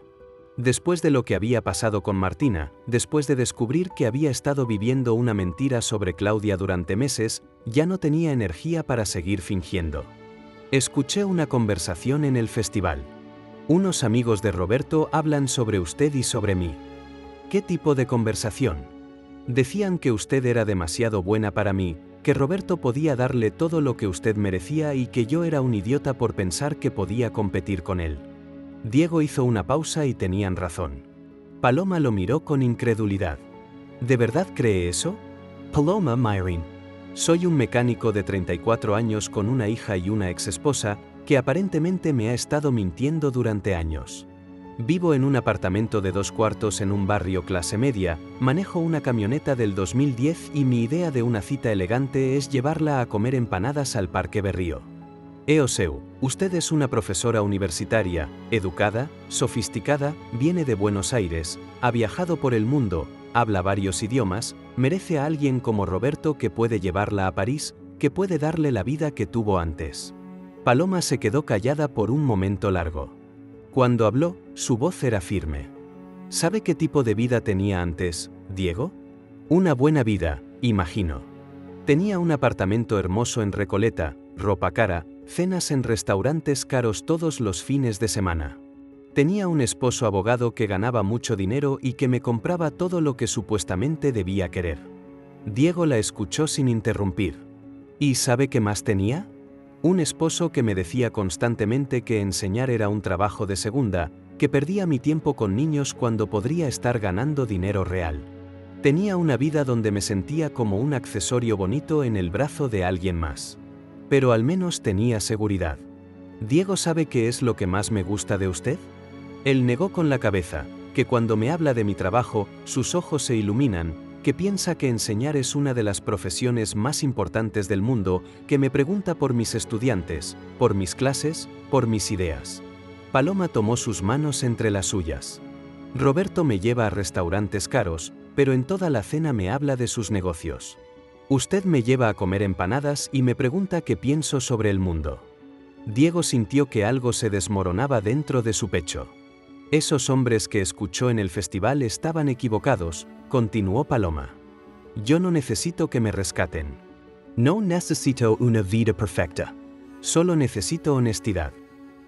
Después de lo que había pasado con Martina, después de descubrir que había estado viviendo una mentira sobre Claudia durante meses, ya no tenía energía para seguir fingiendo. Escuché una conversación en el festival. Unos amigos de Roberto hablan sobre usted y sobre mí. ¿Qué tipo de conversación? Decían que usted era demasiado buena para mí, que Roberto podía darle todo lo que usted merecía y que yo era un idiota por pensar que podía competir con él. Diego hizo una pausa y tenían razón. Paloma lo miró con incredulidad. ¿De verdad cree eso? Paloma Myrin. Soy un mecánico de 34 años con una hija y una exesposa que aparentemente me ha estado mintiendo durante años. Vivo en un apartamento de 2 cuartos en un barrio clase media, manejo una camioneta del 2010 y mi idea de una cita elegante es llevarla a comer empanadas al Parque Berrío. Eoseu, usted es una profesora universitaria, educada, sofisticada, viene de Buenos Aires, ha viajado por el mundo, habla varios idiomas, merece a alguien como Roberto que puede llevarla a París, que puede darle la vida que tuvo antes. Paloma se quedó callada por un momento largo. Cuando habló, su voz era firme. ¿Sabe qué tipo de vida tenía antes, Diego? Una buena vida, imagino. Tenía un apartamento hermoso en Recoleta, ropa cara, cenas en restaurantes caros todos los fines de semana. Tenía un esposo abogado que ganaba mucho dinero y que me compraba todo lo que supuestamente debía querer. Diego la escuchó sin interrumpir. ¿Y sabe qué más tenía? Un esposo que me decía constantemente que enseñar era un trabajo de segunda, que perdía mi tiempo con niños cuando podría estar ganando dinero real. Tenía una vida donde me sentía como un accesorio bonito en el brazo de alguien más. Pero al menos tenía seguridad. ¿Diego sabe qué es lo que más me gusta de usted? Él negó con la cabeza, que cuando me habla de mi trabajo, sus ojos se iluminan, que piensa que enseñar es una de las profesiones más importantes del mundo, que me pregunta por mis estudiantes, por mis clases, por mis ideas. Paloma tomó sus manos entre las suyas. Roberto me lleva a restaurantes caros, pero en toda la cena me habla de sus negocios. Usted me lleva a comer empanadas y me pregunta qué pienso sobre el mundo. Diego sintió que algo se desmoronaba dentro de su pecho. Esos hombres que escuchó en el festival estaban equivocados, continuó Paloma. Yo no necesito que me rescaten. No necesito una vida perfecta. Solo necesito honestidad.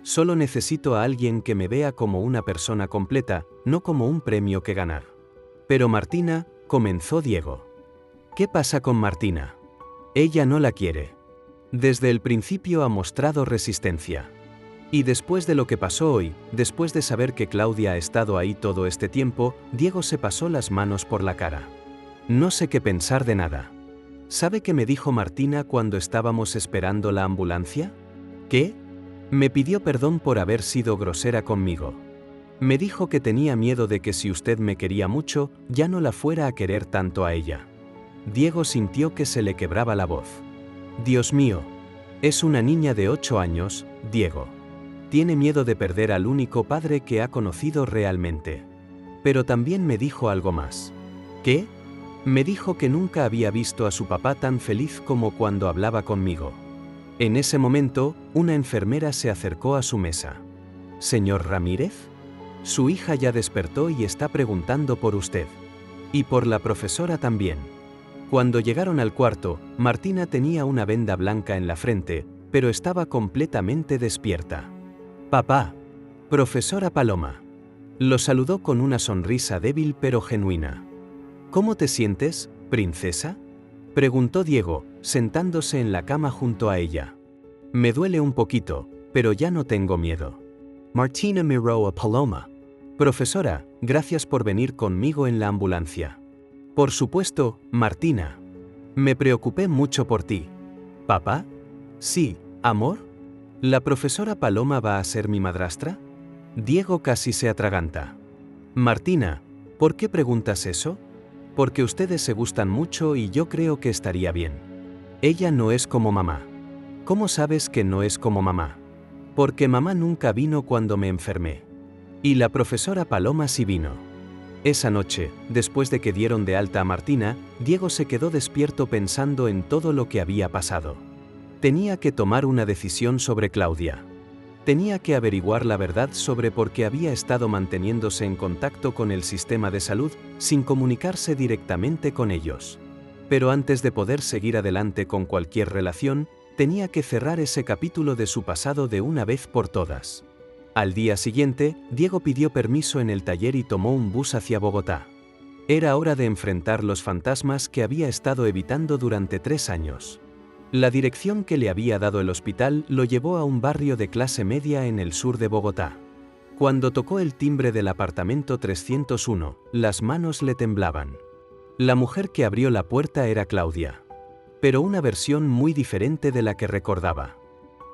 Solo necesito a alguien que me vea como una persona completa, no como un premio que ganar. Pero Martina, comenzó Diego. ¿Qué pasa con Martina? Ella no la quiere. Desde el principio ha mostrado resistencia. Y después de lo que pasó hoy, después de saber que Claudia ha estado ahí todo este tiempo, Diego se pasó las manos por la cara. No sé qué pensar de nada. ¿Sabe qué me dijo Martina cuando estábamos esperando la ambulancia? ¿Qué? Me pidió perdón por haber sido grosera conmigo. Me dijo que tenía miedo de que si usted me quería mucho, ya no la fuera a querer tanto a ella. Diego sintió que se le quebraba la voz. Dios mío. Es una niña de 8 años, Diego. Tiene miedo de perder al único padre que ha conocido realmente. Pero también me dijo algo más. ¿Qué? Me dijo que nunca había visto a su papá tan feliz como cuando hablaba conmigo. En ese momento, una enfermera se acercó a su mesa. ¿Señor Ramírez? Su hija ya despertó y está preguntando por usted. Y por la profesora también. Cuando llegaron al cuarto, Martina tenía una venda blanca en la frente, pero estaba completamente despierta. Papá. Profesora Paloma. Lo saludó con una sonrisa débil pero genuina. ¿Cómo te sientes, princesa? Preguntó Diego, sentándose en la cama junto a ella. Me duele un poquito, pero ya no tengo miedo. Martina miró a Paloma. Profesora, gracias por venir conmigo en la ambulancia. Por supuesto, Martina. Me preocupé mucho por ti. ¿Papá? Sí, amor. ¿La profesora Paloma va a ser mi madrastra? Diego casi se atraganta. Martina, ¿por qué preguntas eso? Porque ustedes se gustan mucho y yo creo que estaría bien. Ella no es como mamá. ¿Cómo sabes que no es como mamá? Porque mamá nunca vino cuando me enfermé. Y la profesora Paloma sí vino. Esa noche, después de que dieron de alta a Martina, Diego se quedó despierto pensando en todo lo que había pasado. Tenía que tomar una decisión sobre Claudia. Tenía que averiguar la verdad sobre por qué había estado manteniéndose en contacto con el sistema de salud sin comunicarse directamente con ellos. Pero antes de poder seguir adelante con cualquier relación, tenía que cerrar ese capítulo de su pasado de una vez por todas. Al día siguiente, Diego pidió permiso en el taller y tomó un bus hacia Bogotá. Era hora de enfrentar los fantasmas que había estado evitando durante 3 años. La dirección que le había dado el hospital lo llevó a un barrio de clase media en el sur de Bogotá. Cuando tocó el timbre del apartamento 301, las manos le temblaban. La mujer que abrió la puerta era Claudia. Pero una versión muy diferente de la que recordaba.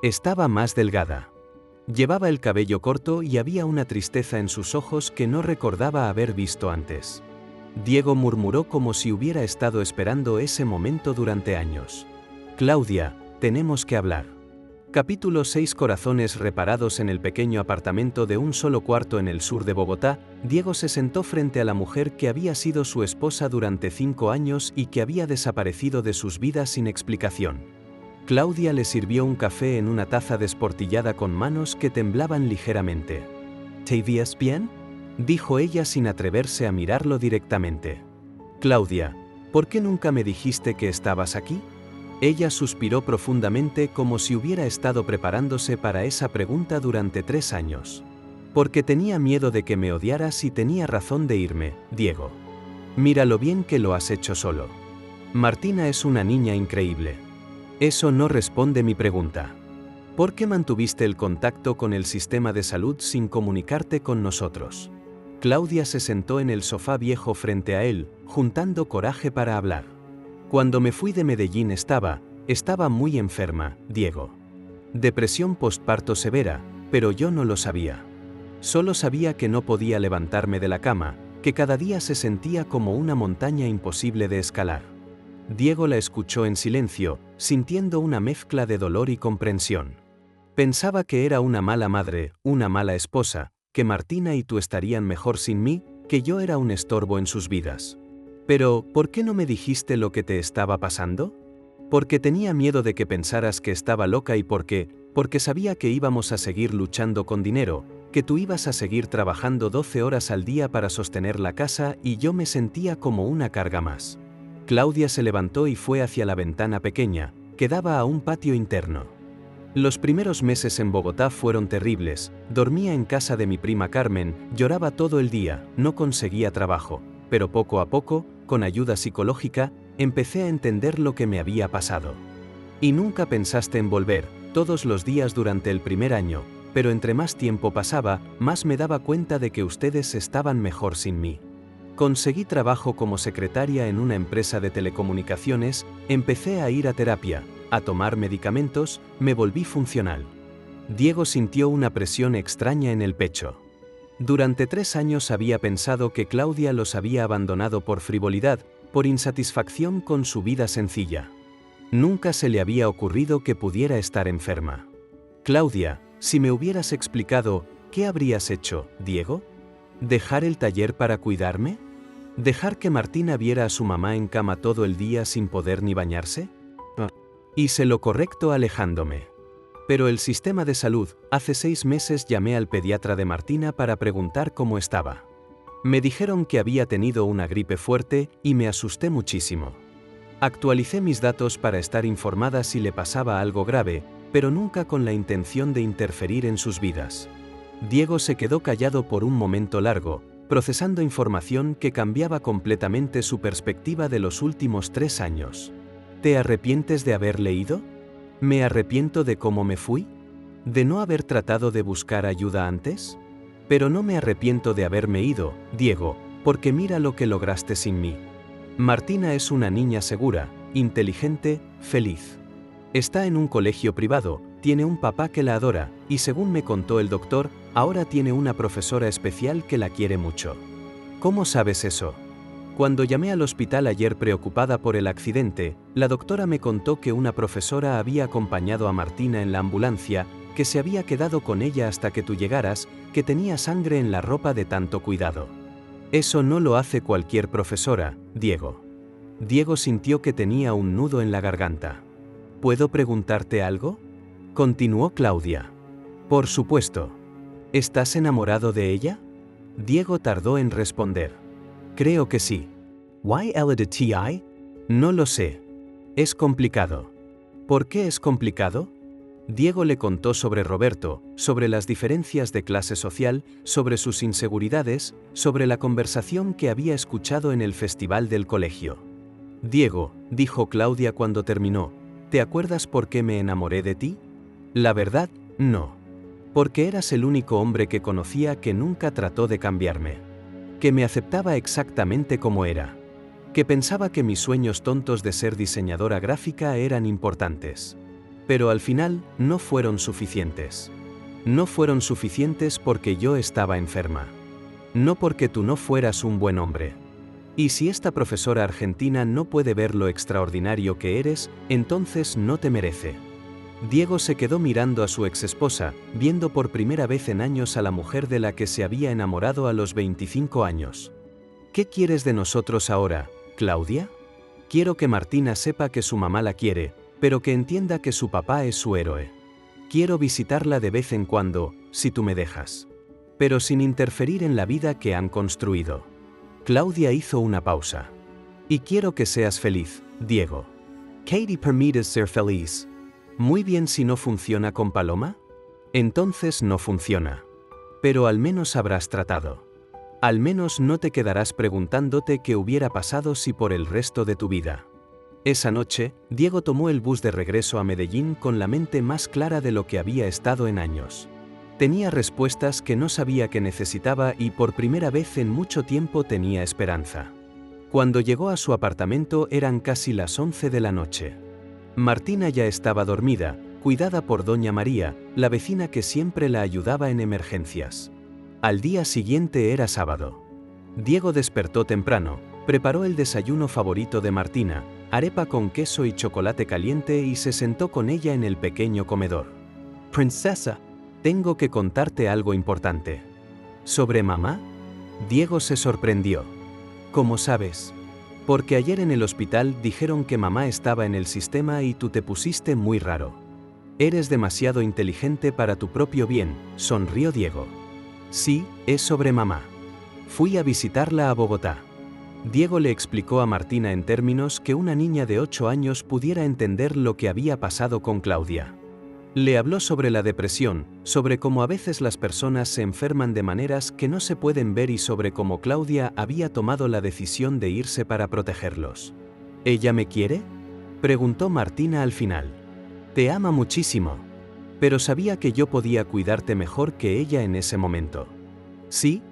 Estaba más delgada. Llevaba el cabello corto y había una tristeza en sus ojos que no recordaba haber visto antes. Diego murmuró como si hubiera estado esperando ese momento durante años. Claudia, tenemos que hablar. Capítulo 6. Corazones reparados. En el pequeño apartamento de un solo cuarto en el sur de Bogotá, Diego se sentó frente a la mujer que había sido su esposa durante 5 años y que había desaparecido de sus vidas sin explicación. Claudia le sirvió un café en una taza desportillada con manos que temblaban ligeramente. ¿Te ves bien?, dijo ella sin atreverse a mirarlo directamente. Claudia, ¿por qué nunca me dijiste que estabas aquí? Ella suspiró profundamente como si hubiera estado preparándose para esa pregunta durante 3 años. Porque tenía miedo de que me odiaras y tenía razón de irme, Diego. Mira lo bien que lo has hecho solo. Martina es una niña increíble. Eso no responde mi pregunta. ¿Por qué mantuviste el contacto con el sistema de salud sin comunicarte con nosotros? Claudia se sentó en el sofá viejo frente a él, juntando coraje para hablar. Cuando me fui de Medellín estaba muy enferma, Diego. Depresión postparto severa, pero yo no lo sabía. Solo sabía que no podía levantarme de la cama, que cada día se sentía como una montaña imposible de escalar. Diego la escuchó en silencio, sintiendo una mezcla de dolor y comprensión. Pensaba que era una mala madre, una mala esposa, que Martina y tú estarían mejor sin mí, que yo era un estorbo en sus vidas. Pero, ¿por qué no me dijiste lo que te estaba pasando? Porque tenía miedo de que pensaras que estaba loca y porque sabía que íbamos a seguir luchando con dinero, que tú ibas a seguir trabajando 12 horas al día para sostener la casa y yo me sentía como una carga más. Claudia se levantó y fue hacia la ventana pequeña, que daba a un patio interno. Los primeros meses en Bogotá fueron terribles, dormía en casa de mi prima Carmen, lloraba todo el día, no conseguía trabajo, pero poco a poco, con ayuda psicológica, empecé a entender lo que me había pasado. Y nunca pensaste en volver, todos los días durante el primer año, pero entre más tiempo pasaba, más me daba cuenta de que ustedes estaban mejor sin mí. Conseguí trabajo como secretaria en una empresa de telecomunicaciones, empecé a ir a terapia, a tomar medicamentos, me volví funcional. Diego sintió una presión extraña en el pecho. Durante 3 años había pensado que Claudia los había abandonado por frivolidad, por insatisfacción con su vida sencilla. Nunca se le había ocurrido que pudiera estar enferma. Claudia, si me hubieras explicado, ¿qué habrías hecho, Diego? ¿Dejar el taller para cuidarme? ¿Dejar que Martina viera a su mamá en cama todo el día sin poder ni bañarse? Hice lo correcto alejándome. Pero el sistema de salud, hace 6 meses llamé al pediatra de Martina para preguntar cómo estaba. Me dijeron que había tenido una gripe fuerte y me asusté muchísimo. Actualicé mis datos para estar informada si le pasaba algo grave, pero nunca con la intención de interferir en sus vidas. Diego se quedó callado por un momento largo, procesando información que cambiaba completamente su perspectiva de los últimos 3 años. ¿Te arrepientes de haber leído? ¿Me arrepiento de cómo me fui? ¿De no haber tratado de buscar ayuda antes? Pero no me arrepiento de haberme ido, Diego, porque mira lo que lograste sin mí. Martina es una niña segura, inteligente, feliz. Está en un colegio privado, tiene un papá que la adora, y según me contó el doctor, ahora tiene una profesora especial que la quiere mucho. ¿Cómo sabes eso? Cuando llamé al hospital ayer preocupada por el accidente, la doctora me contó que una profesora había acompañado a Martina en la ambulancia, que se había quedado con ella hasta que tú llegaras, que tenía sangre en la ropa de tanto cuidado. Eso no lo hace cualquier profesora, Diego. Diego sintió que tenía un nudo en la garganta. ¿Puedo preguntarte algo? Continuó Claudia. Por supuesto. ¿Estás enamorado de ella? Diego tardó en responder. Creo que sí. ¿Why LDTI? No lo sé. Es complicado. ¿Por qué es complicado? Diego le contó sobre Roberto, sobre las diferencias de clase social, sobre sus inseguridades, sobre la conversación que había escuchado en el festival del colegio. Diego, dijo Claudia cuando terminó, ¿te acuerdas por qué me enamoré de ti? La verdad, no. Porque eras el único hombre que conocía que nunca trató de cambiarme. Que me aceptaba exactamente como era. Que pensaba que mis sueños tontos de ser diseñadora gráfica eran importantes. Pero al final, no fueron suficientes. No fueron suficientes porque yo estaba enferma. No porque tú no fueras un buen hombre. Y si esta profesora argentina no puede ver lo extraordinario que eres, entonces no te merece. Diego se quedó mirando a su exesposa, viendo por primera vez en años a la mujer de la que se había enamorado a los 25 años. ¿Qué quieres de nosotros ahora, Claudia? Quiero que Martina sepa que su mamá la quiere, pero que entienda que su papá es su héroe. Quiero visitarla de vez en cuando, si tú me dejas. Pero sin interferir en la vida que han construido. Claudia hizo una pausa. Y quiero que seas feliz, Diego. Katie permites ser feliz. Muy bien si no funciona con Paloma. Entonces no funciona. Pero al menos habrás tratado. Al menos no te quedarás preguntándote qué hubiera pasado si por el resto de tu vida. Esa noche, Diego tomó el bus de regreso a Medellín con la mente más clara de lo que había estado en años. Tenía respuestas que no sabía que necesitaba y por primera vez en mucho tiempo tenía esperanza. Cuando llegó a su apartamento eran casi las 11 de la noche. Martina ya estaba dormida, cuidada por doña María, la vecina que siempre la ayudaba en emergencias. Al día siguiente era sábado. Diego despertó temprano, preparó el desayuno favorito de Martina, arepa con queso y chocolate caliente y se sentó con ella en el pequeño comedor. «Princesa, tengo que contarte algo importante». «¿Sobre mamá?». Diego se sorprendió. «¿Cómo sabes?». «Porque ayer en el hospital dijeron que mamá estaba en el sistema y tú te pusiste muy raro. Eres demasiado inteligente para tu propio bien», sonrió Diego. «Sí, es sobre mamá. Fui a visitarla a Bogotá». Diego le explicó a Martina en términos que una niña de 8 años pudiera entender lo que había pasado con Claudia. Le habló sobre la depresión, sobre cómo a veces las personas se enferman de maneras que no se pueden ver y sobre cómo Claudia había tomado la decisión de irse para protegerlos. «¿Ella me quiere?», preguntó Martina al final. «Te ama muchísimo. Pero sabía que yo podía cuidarte mejor que ella en ese momento». «¿Sí?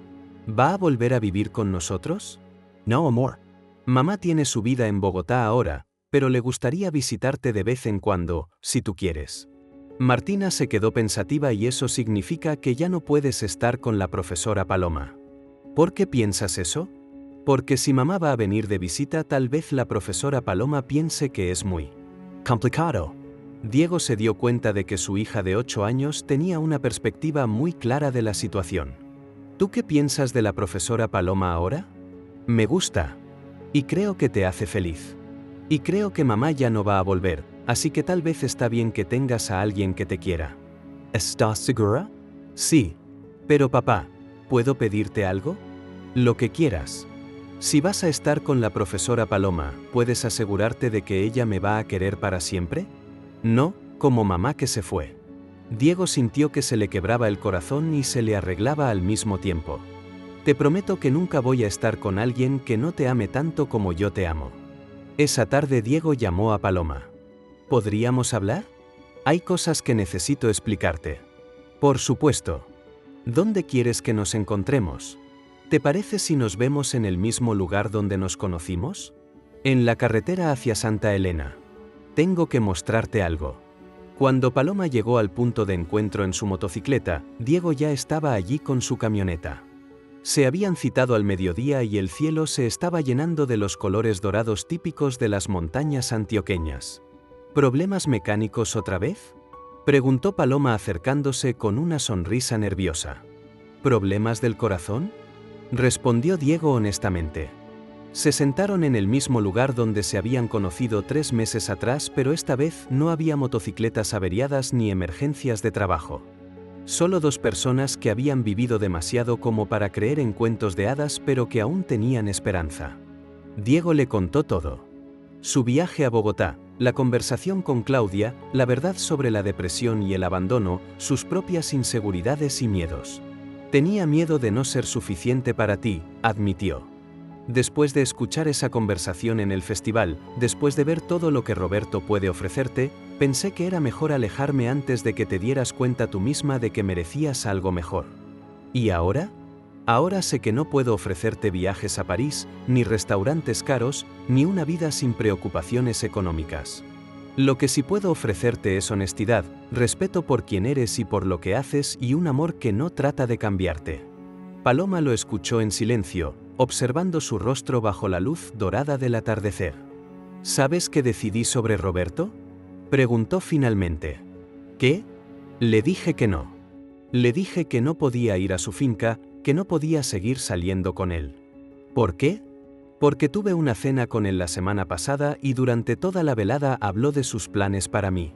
¿Va a volver a vivir con nosotros?». «No, amor. Mamá tiene su vida en Bogotá ahora, pero le gustaría visitarte de vez en cuando, si tú quieres». Martina se quedó pensativa y eso significa que ya no puedes estar con la profesora Paloma. ¿Por qué piensas eso? Porque si mamá va a venir de visita tal vez la profesora Paloma piense que es muy complicado. Diego se dio cuenta de que su hija de 8 años tenía una perspectiva muy clara de la situación. ¿Tú qué piensas de la profesora Paloma ahora? «Me gusta. Y creo que te hace feliz. Y creo que mamá ya no va a volver, así que tal vez está bien que tengas a alguien que te quiera». «¿Estás segura?». «Sí. Pero papá, ¿puedo pedirte algo?». «Lo que quieras. Si vas a estar con la profesora Paloma, ¿puedes asegurarte de que ella me va a querer para siempre? No, como mamá que se fue». Diego sintió que se le quebraba el corazón y se le arreglaba al mismo tiempo. «Te prometo que nunca voy a estar con alguien que no te ame tanto como yo te amo». Esa tarde Diego llamó a Paloma. «¿Podríamos hablar? Hay cosas que necesito explicarte». «Por supuesto. ¿Dónde quieres que nos encontremos? ¿Te parece si nos vemos en el mismo lugar donde nos conocimos?». «En la carretera hacia Santa Elena. Tengo que mostrarte algo». Cuando Paloma llegó al punto de encuentro en su motocicleta, Diego ya estaba allí con su camioneta. Se habían citado al mediodía y el cielo se estaba llenando de los colores dorados típicos de las montañas antioqueñas. «¿Problemas mecánicos otra vez?», preguntó Paloma acercándose con una sonrisa nerviosa. «¿Problemas del corazón?», respondió Diego honestamente. Se sentaron en el mismo lugar donde se habían conocido 3 meses atrás, pero esta vez no había motocicletas averiadas ni emergencias de trabajo. Solo 2 personas que habían vivido demasiado como para creer en cuentos de hadas pero que aún tenían esperanza. Diego le contó todo. Su viaje a Bogotá, la conversación con Claudia, la verdad sobre la depresión y el abandono, sus propias inseguridades y miedos. «Tenía miedo de no ser suficiente para ti», admitió. «Después de escuchar esa conversación en el festival, después de ver todo lo que Roberto puede ofrecerte, pensé que era mejor alejarme antes de que te dieras cuenta tú misma de que merecías algo mejor. ¿Y ahora? Ahora sé que no puedo ofrecerte viajes a París, ni restaurantes caros, ni una vida sin preocupaciones económicas. Lo que sí puedo ofrecerte es honestidad, respeto por quien eres y por lo que haces y un amor que no trata de cambiarte». Paloma lo escuchó en silencio, observando su rostro bajo la luz dorada del atardecer. «¿Sabes qué decidí sobre Roberto?», preguntó finalmente. «¿Qué?». «Le dije que no. Le dije que no podía ir a su finca, que no podía seguir saliendo con él». «¿Por qué?». «Porque tuve una cena con él la semana pasada y durante toda la velada habló de sus planes para mí.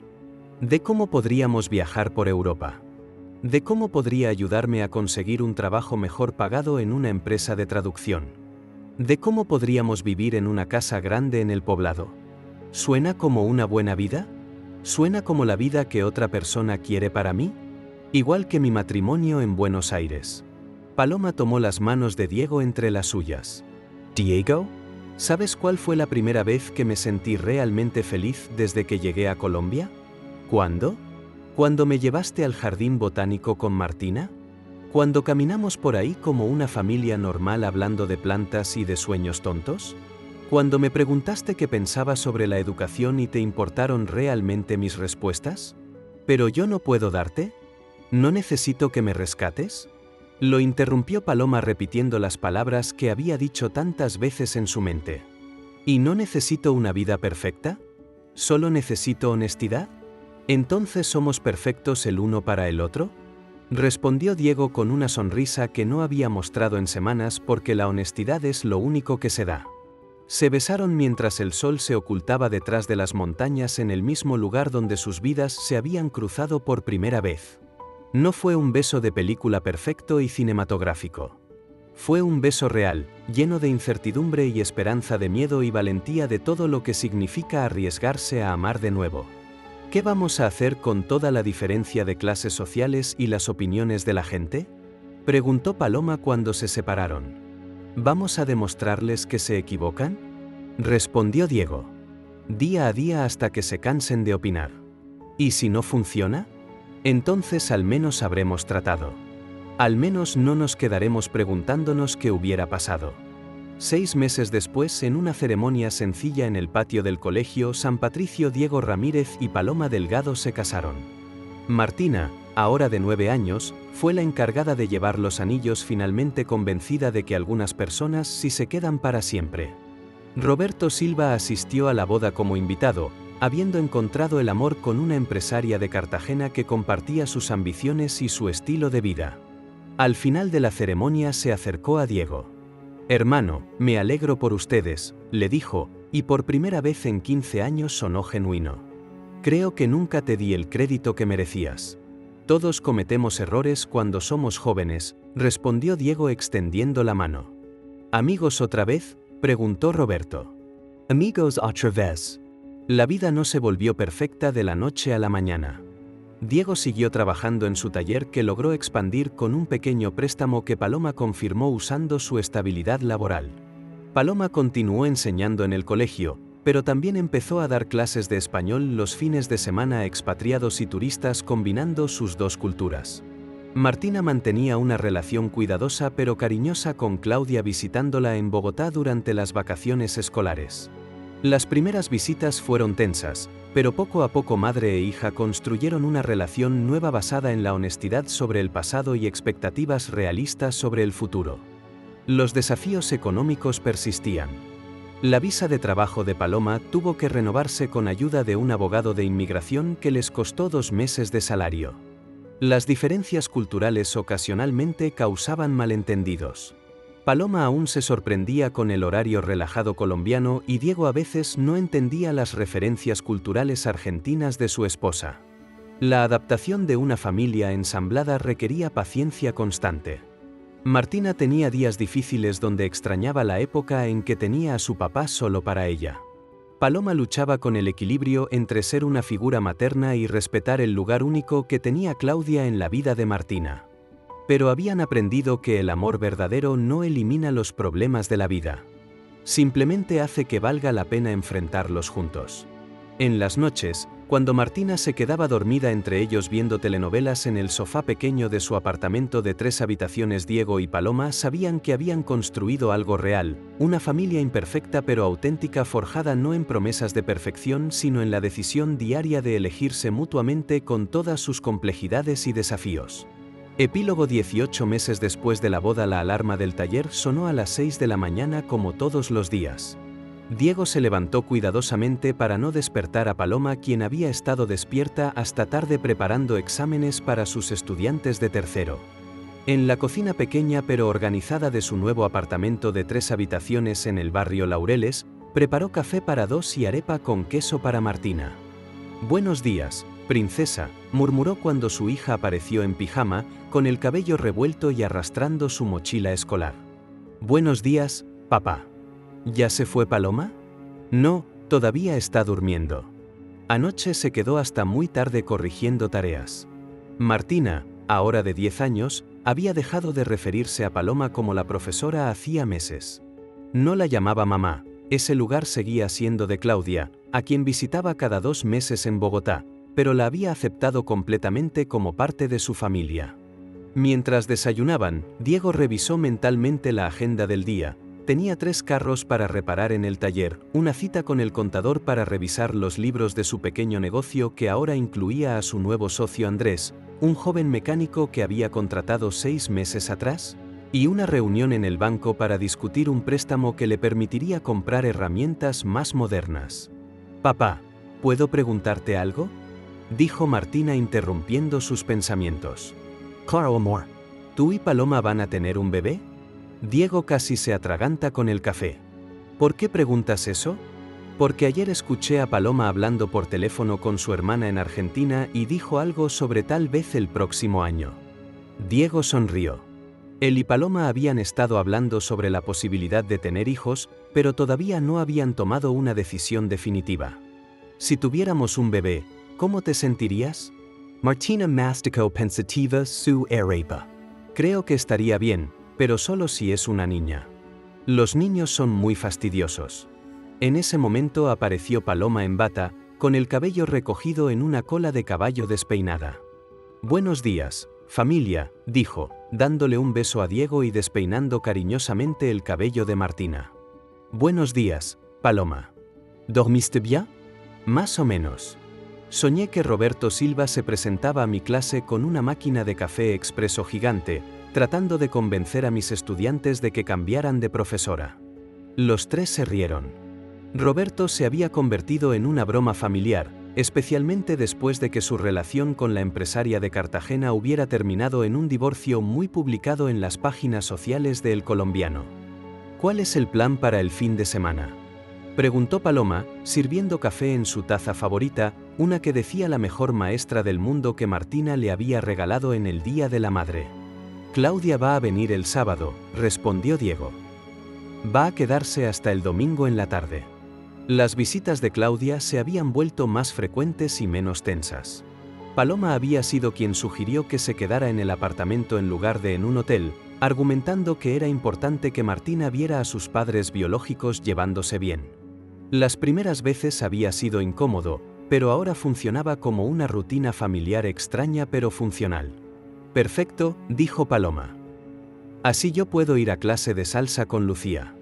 De cómo podríamos viajar por Europa. De cómo podría ayudarme a conseguir un trabajo mejor pagado en una empresa de traducción. De cómo podríamos vivir en una casa grande en el poblado. ¿Suena como una buena vida? ¿Suena como la vida que otra persona quiere para mí? Igual que mi matrimonio en Buenos Aires». Paloma tomó las manos de Diego entre las suyas. «Diego, ¿sabes cuál fue la primera vez que me sentí realmente feliz desde que llegué a Colombia?». «¿Cuándo?». ¿Cuando me llevaste al jardín botánico con Martina? ¿Cuando caminamos por ahí como una familia normal hablando de plantas y de sueños tontos? ¿Cuando me preguntaste qué pensaba sobre la educación y te importaron realmente mis respuestas? ¿Pero yo no puedo darte? ¿No necesito que me rescates? Lo interrumpió Paloma repitiendo las palabras que había dicho tantas veces en su mente. ¿Y no necesito una vida perfecta? ¿Solo necesito honestidad? ¿Entonces somos perfectos el uno para el otro? Respondió Diego con una sonrisa que no había mostrado en semanas porque la honestidad es lo único que se da. Se besaron mientras el sol se ocultaba detrás de las montañas en el mismo lugar donde sus vidas se habían cruzado por primera vez. No fue un beso de película perfecto y cinematográfico. Fue un beso real, lleno de incertidumbre y esperanza, de miedo y valentía, de todo lo que significa arriesgarse a amar de nuevo. ¿Qué vamos a hacer con toda la diferencia de clases sociales y las opiniones de la gente?, preguntó Paloma cuando se separaron. ¿Vamos a demostrarles que se equivocan?, respondió Diego. Día a día hasta que se cansen de opinar. ¿Y si no funciona? Entonces al menos habremos tratado. Al menos no nos quedaremos preguntándonos qué hubiera pasado. 6 meses después, en una ceremonia sencilla en el patio del colegio San Patricio, Diego Ramírez y Paloma Delgado se casaron. Martina, ahora de 9 años, fue la encargada de llevar los anillos, finalmente convencida de que algunas personas sí se quedan para siempre. Roberto Silva asistió a la boda como invitado, habiendo encontrado el amor con una empresaria de Cartagena que compartía sus ambiciones y su estilo de vida. Al final de la ceremonia se acercó a Diego. «Hermano, me alegro por ustedes», le dijo, y por primera vez en 15 años sonó genuino. «Creo que nunca te di el crédito que merecías». «Todos cometemos errores cuando somos jóvenes», respondió Diego extendiendo la mano. «¿Amigos otra vez?», preguntó Roberto. «Amigos otra vez». La vida no se volvió perfecta de la noche a la mañana. Diego siguió trabajando en su taller, que logró expandir con un pequeño préstamo que Paloma confirmó usando su estabilidad laboral. Paloma continuó enseñando en el colegio, pero también empezó a dar clases de español los fines de semana a expatriados y turistas, combinando sus dos culturas. Martina mantenía una relación cuidadosa pero cariñosa con Claudia, visitándola en Bogotá durante las vacaciones escolares. Las primeras visitas fueron tensas, pero poco a poco madre e hija construyeron una relación nueva basada en la honestidad sobre el pasado y expectativas realistas sobre el futuro. Los desafíos económicos persistían. La visa de trabajo de Paloma tuvo que renovarse con ayuda de un abogado de inmigración que les costó 2 meses de salario. Las diferencias culturales ocasionalmente causaban malentendidos. Paloma aún se sorprendía con el horario relajado colombiano y Diego a veces no entendía las referencias culturales argentinas de su esposa. La adaptación de una familia ensamblada requería paciencia constante. Martina tenía días difíciles donde extrañaba la época en que tenía a su papá solo para ella. Paloma luchaba con el equilibrio entre ser una figura materna y respetar el lugar único que tenía Claudia en la vida de Martina. Pero habían aprendido que el amor verdadero no elimina los problemas de la vida. Simplemente hace que valga la pena enfrentarlos juntos. En las noches, cuando Martina se quedaba dormida entre ellos viendo telenovelas en el sofá pequeño de su apartamento de 3 habitaciones, Diego y Paloma sabían que habían construido algo real, una familia imperfecta pero auténtica, forjada no en promesas de perfección sino en la decisión diaria de elegirse mutuamente con todas sus complejidades y desafíos. Epílogo. 18 meses después de la boda, la alarma del taller sonó a las 6 de la mañana como todos los días. Diego se levantó cuidadosamente para no despertar a Paloma, quien había estado despierta hasta tarde preparando exámenes para sus estudiantes de tercero. En la cocina pequeña pero organizada de su nuevo apartamento de 3 habitaciones en el barrio Laureles, preparó café para 2 y arepa con queso para Martina. «Buenos días, princesa», murmuró cuando su hija apareció en pijama, con el cabello revuelto y arrastrando su mochila escolar. «Buenos días, papá». ¿Ya se fue Paloma? No, todavía está durmiendo. Anoche se quedó hasta muy tarde corrigiendo tareas. Martina, ahora de 10 años, había dejado de referirse a Paloma como la profesora hacía meses. No la llamaba mamá, ese lugar seguía siendo de Claudia, a quien visitaba cada 2 meses en Bogotá, pero la había aceptado completamente como parte de su familia. Mientras desayunaban, Diego revisó mentalmente la agenda del día. Tenía 3 carros para reparar en el taller, una cita con el contador para revisar los libros de su pequeño negocio que ahora incluía a su nuevo socio Andrés, un joven mecánico que había contratado 6 meses atrás, y una reunión en el banco para discutir un préstamo que le permitiría comprar herramientas más modernas. «Papá, ¿puedo preguntarte algo?», dijo Martina interrumpiendo sus pensamientos. «Claro, amor. ¿Tú y Paloma van a tener un bebé?». Diego casi se atraganta con el café. «¿Por qué preguntas eso?». «Porque ayer escuché a Paloma hablando por teléfono con su hermana en Argentina y dijo algo sobre tal vez el próximo año». Diego sonrió. Él y Paloma habían estado hablando sobre la posibilidad de tener hijos, pero todavía no habían tomado una decisión definitiva. «Si tuviéramos un bebé, ¿cómo te sentirías?». Martina masticó pensativa su arepa. «Creo que estaría bien, pero solo si es una niña. Los niños son muy fastidiosos». En ese momento apareció Paloma en bata, con el cabello recogido en una cola de caballo despeinada. «Buenos días, familia», dijo, dándole un beso a Diego y despeinando cariñosamente el cabello de Martina. «Buenos días, Paloma. ¿Dormiste bien?». «Más o menos. Soñé que Roberto Silva se presentaba a mi clase con una máquina de café expreso gigante, tratando de convencer a mis estudiantes de que cambiaran de profesora». Los 3 se rieron. Roberto se había convertido en una broma familiar, especialmente después de que su relación con la empresaria de Cartagena hubiera terminado en un divorcio muy publicado en las páginas sociales de El Colombiano. «¿Cuál es el plan para el fin de semana?», preguntó Paloma, sirviendo café en su taza favorita, una que decía la mejor maestra del mundo que Martina le había regalado en el Día de la Madre. «Claudia va a venir el sábado», respondió Diego. «Va a quedarse hasta el domingo en la tarde». Las visitas de Claudia se habían vuelto más frecuentes y menos tensas. Paloma había sido quien sugirió que se quedara en el apartamento en lugar de en un hotel, argumentando que era importante que Martina viera a sus padres biológicos llevándose bien. Las primeras veces había sido incómodo, pero ahora funcionaba como una rutina familiar extraña pero funcional. «Perfecto», dijo Paloma. «Así yo puedo ir a clase de salsa con Lucía.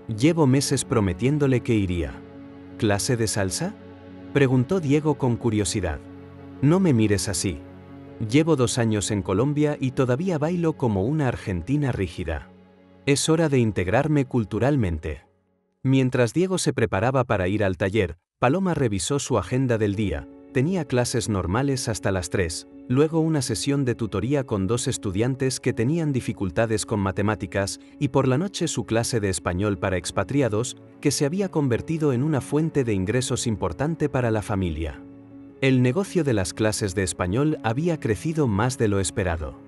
Llevo meses prometiéndole que iría». «¿Clase de salsa?», preguntó Diego con curiosidad. «No me mires así. Llevo 2 años en Colombia y todavía bailo como una argentina rígida. Es hora de integrarme culturalmente». Mientras Diego se preparaba para ir al taller, Paloma revisó su agenda del día. Tenía clases normales hasta las 3, luego una sesión de tutoría con 2 estudiantes que tenían dificultades con matemáticas y por la noche su clase de español para expatriados, que se había convertido en una fuente de ingresos importante para la familia. El negocio de las clases de español había crecido más de lo esperado.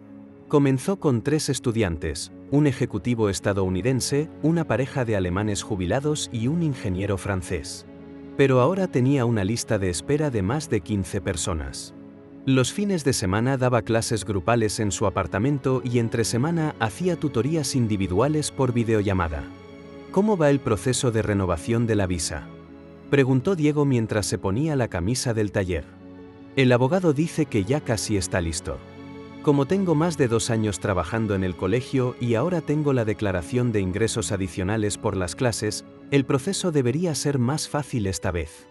Comenzó con 3 estudiantes, un ejecutivo estadounidense, una pareja de alemanes jubilados y un ingeniero francés. Pero ahora tenía una lista de espera de más de 15 personas. Los fines de semana daba clases grupales en su apartamento y entre semana hacía tutorías individuales por videollamada. «¿Cómo va el proceso de renovación de la visa?», preguntó Diego mientras se ponía la camisa del taller. «El abogado dice que ya casi está listo. Como tengo más de 2 años trabajando en el colegio y ahora tengo la declaración de ingresos adicionales por las clases, el proceso debería ser más fácil esta vez».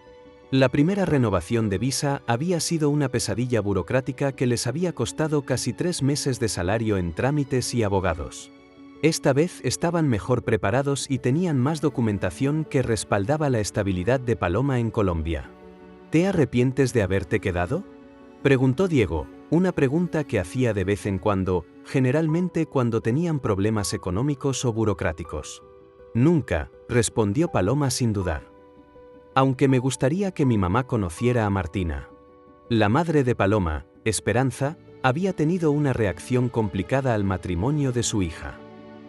La primera renovación de visa había sido una pesadilla burocrática que les había costado casi 3 meses de salario en trámites y abogados. Esta vez estaban mejor preparados y tenían más documentación que respaldaba la estabilidad de Paloma en Colombia. «¿Te arrepientes de haberte quedado?», preguntó Diego, una pregunta que hacía de vez en cuando, generalmente cuando tenían problemas económicos o burocráticos. «Nunca», respondió Paloma sin dudar. «Aunque me gustaría que mi mamá conociera a Martina». La madre de Paloma, Esperanza, había tenido una reacción complicada al matrimonio de su hija.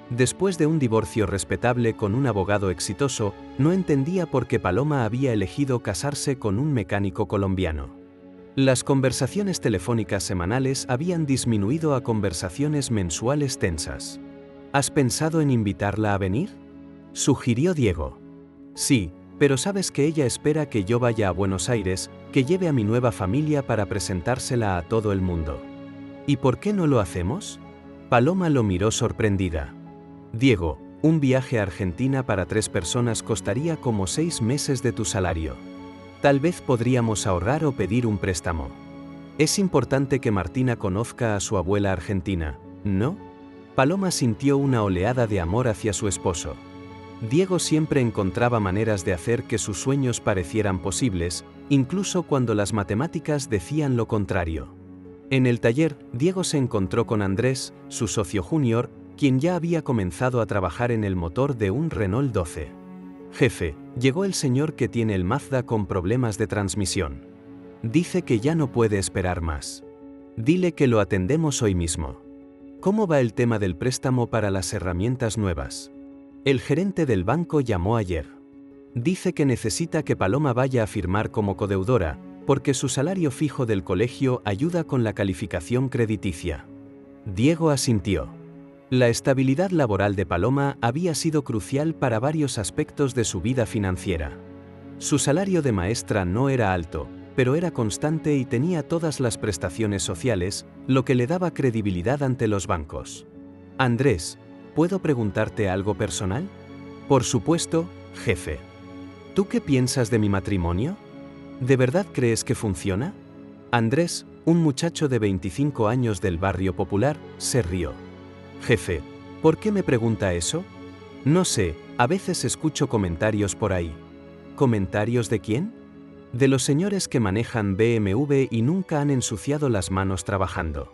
Después de un divorcio respetable con un abogado exitoso, no entendía por qué Paloma había elegido casarse con un mecánico colombiano. Las conversaciones telefónicas semanales habían disminuido a conversaciones mensuales tensas. «¿Has pensado en invitarla a venir?», sugirió Diego. «Sí, Pero sabes que ella espera que yo vaya a Buenos Aires, que lleve a mi nueva familia para presentársela a todo el mundo. ¿Y por qué no lo hacemos? Paloma lo miró sorprendida. Diego, un viaje a Argentina para 3 personas costaría como 6 meses de tu salario. Tal vez podríamos ahorrar o pedir un préstamo. Es importante que Martina conozca a su abuela argentina, ¿no? Paloma sintió una oleada de amor hacia su esposo. Diego siempre encontraba maneras de hacer que sus sueños parecieran posibles, incluso cuando las matemáticas decían lo contrario. En el taller, Diego se encontró con Andrés, su socio junior, quien ya había comenzado a trabajar en el motor de un Renault 12. Jefe, llegó el señor que tiene el Mazda con problemas de transmisión. Dice que ya no puede esperar más. Dile que lo atendemos hoy mismo. ¿Cómo va el tema del préstamo para las herramientas nuevas? El gerente del banco llamó ayer. Dice que necesita que Paloma vaya a firmar como codeudora, porque su salario fijo del colegio ayuda con la calificación crediticia. Diego asintió. La estabilidad laboral de Paloma había sido crucial para varios aspectos de su vida financiera. Su salario de maestra no era alto, pero era constante y tenía todas las prestaciones sociales, lo que le daba credibilidad ante los bancos. Andrés, ¿puedo preguntarte algo personal? Por supuesto, jefe. ¿Tú qué piensas de mi matrimonio? ¿De verdad crees que funciona? Andrés, un muchacho de 25 años del barrio popular, se rió. Jefe, ¿por qué me pregunta eso? No sé, a veces escucho comentarios por ahí. ¿Comentarios de quién? De los señores que manejan BMW y nunca han ensuciado las manos trabajando.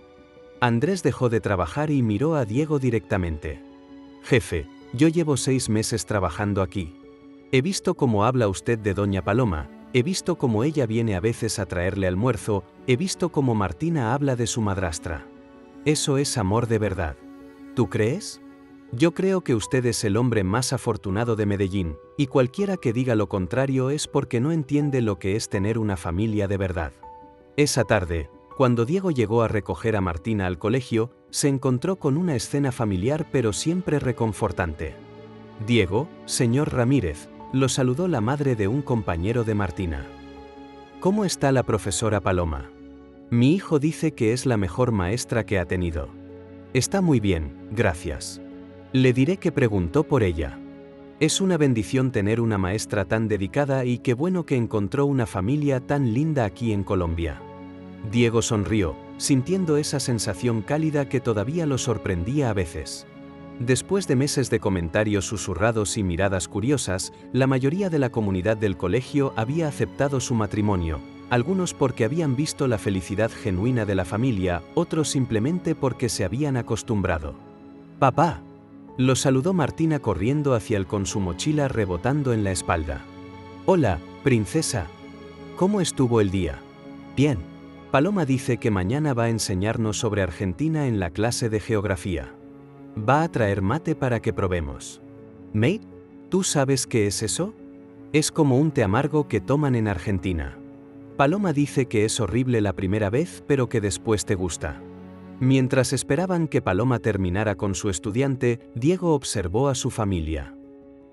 Andrés dejó de trabajar y miró a Diego directamente. Jefe, yo llevo 6 meses trabajando aquí. He visto cómo habla usted de doña Paloma, he visto cómo ella viene a veces a traerle almuerzo, he visto cómo Martina habla de su madrastra. Eso es amor de verdad. ¿Tú crees? Yo creo que usted es el hombre más afortunado de Medellín, y cualquiera que diga lo contrario es porque no entiende lo que es tener una familia de verdad. Esa tarde, cuando Diego llegó a recoger a Martina al colegio, se encontró con una escena familiar pero siempre reconfortante. Diego, señor Ramírez, lo saludó la madre de un compañero de Martina. ¿Cómo está la profesora Paloma? Mi hijo dice que es la mejor maestra que ha tenido. Está muy bien, gracias. Le diré que preguntó por ella. Es una bendición tener una maestra tan dedicada y qué bueno que encontró una familia tan linda aquí en Colombia. Diego sonrió, sintiendo esa sensación cálida que todavía lo sorprendía a veces. Después de meses de comentarios susurrados y miradas curiosas, la mayoría de la comunidad del colegio había aceptado su matrimonio, algunos porque habían visto la felicidad genuina de la familia, otros simplemente porque se habían acostumbrado. ¡Papá! Lo saludó Martina corriendo hacia él con su mochila rebotando en la espalda. Hola, princesa. ¿Cómo estuvo el día? Bien. Paloma dice que mañana va a enseñarnos sobre Argentina en la clase de geografía. Va a traer mate para que probemos. Mate, ¿tú sabes qué es eso? Es como un té amargo que toman en Argentina. Paloma dice que es horrible la primera vez, pero que después te gusta. Mientras esperaban que Paloma terminara con su estudiante, Diego observó a su familia.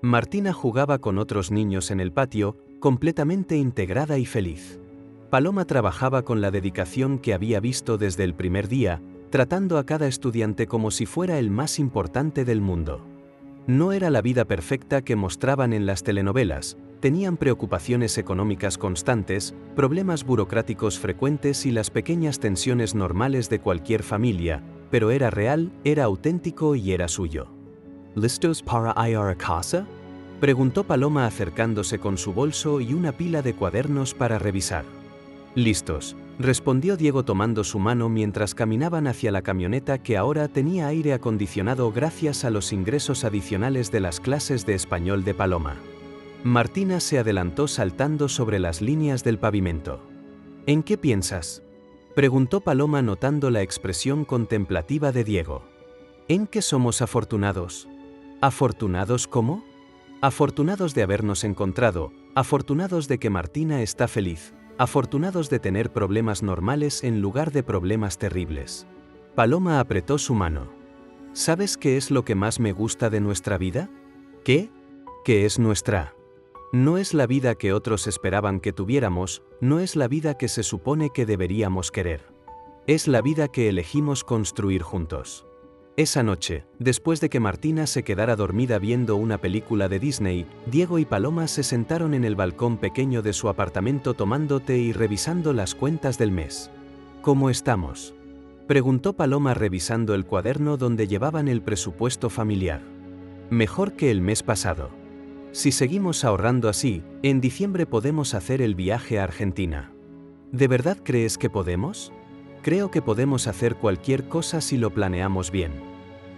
Martina jugaba con otros niños en el patio, completamente integrada y feliz. Paloma trabajaba con la dedicación que había visto desde el primer día, tratando a cada estudiante como si fuera el más importante del mundo. No era la vida perfecta que mostraban en las telenovelas, tenían preocupaciones económicas constantes, problemas burocráticos frecuentes y las pequeñas tensiones normales de cualquier familia, pero era real, era auténtico y era suyo. ¿Listos para ir a casa? Preguntó Paloma acercándose con su bolso y una pila de cuadernos para revisar. Listos, respondió Diego tomando su mano mientras caminaban hacia la camioneta que ahora tenía aire acondicionado gracias a los ingresos adicionales de las clases de español de Paloma. Martina se adelantó saltando sobre las líneas del pavimento. ¿En qué piensas?, preguntó Paloma notando la expresión contemplativa de Diego. ¿En qué somos afortunados? ¿Afortunados cómo? Afortunados de habernos encontrado, afortunados de que Martina está feliz, afortunados de tener problemas normales en lugar de problemas terribles. Paloma apretó su mano. ¿Sabes qué es lo que más me gusta de nuestra vida? ¿Qué? ¿Qué es nuestra? No es la vida que otros esperaban que tuviéramos, no es la vida que se supone que deberíamos querer. Es la vida que elegimos construir juntos. Esa noche, después de que Martina se quedara dormida viendo una película de Disney, Diego y Paloma se sentaron en el balcón pequeño de su apartamento tomando té y revisando las cuentas del mes. ¿Cómo estamos?, preguntó Paloma revisando el cuaderno donde llevaban el presupuesto familiar. Mejor que el mes pasado. Si seguimos ahorrando así, en diciembre podemos hacer el viaje a Argentina. ¿De verdad crees que podemos? Creo que podemos hacer cualquier cosa si lo planeamos bien.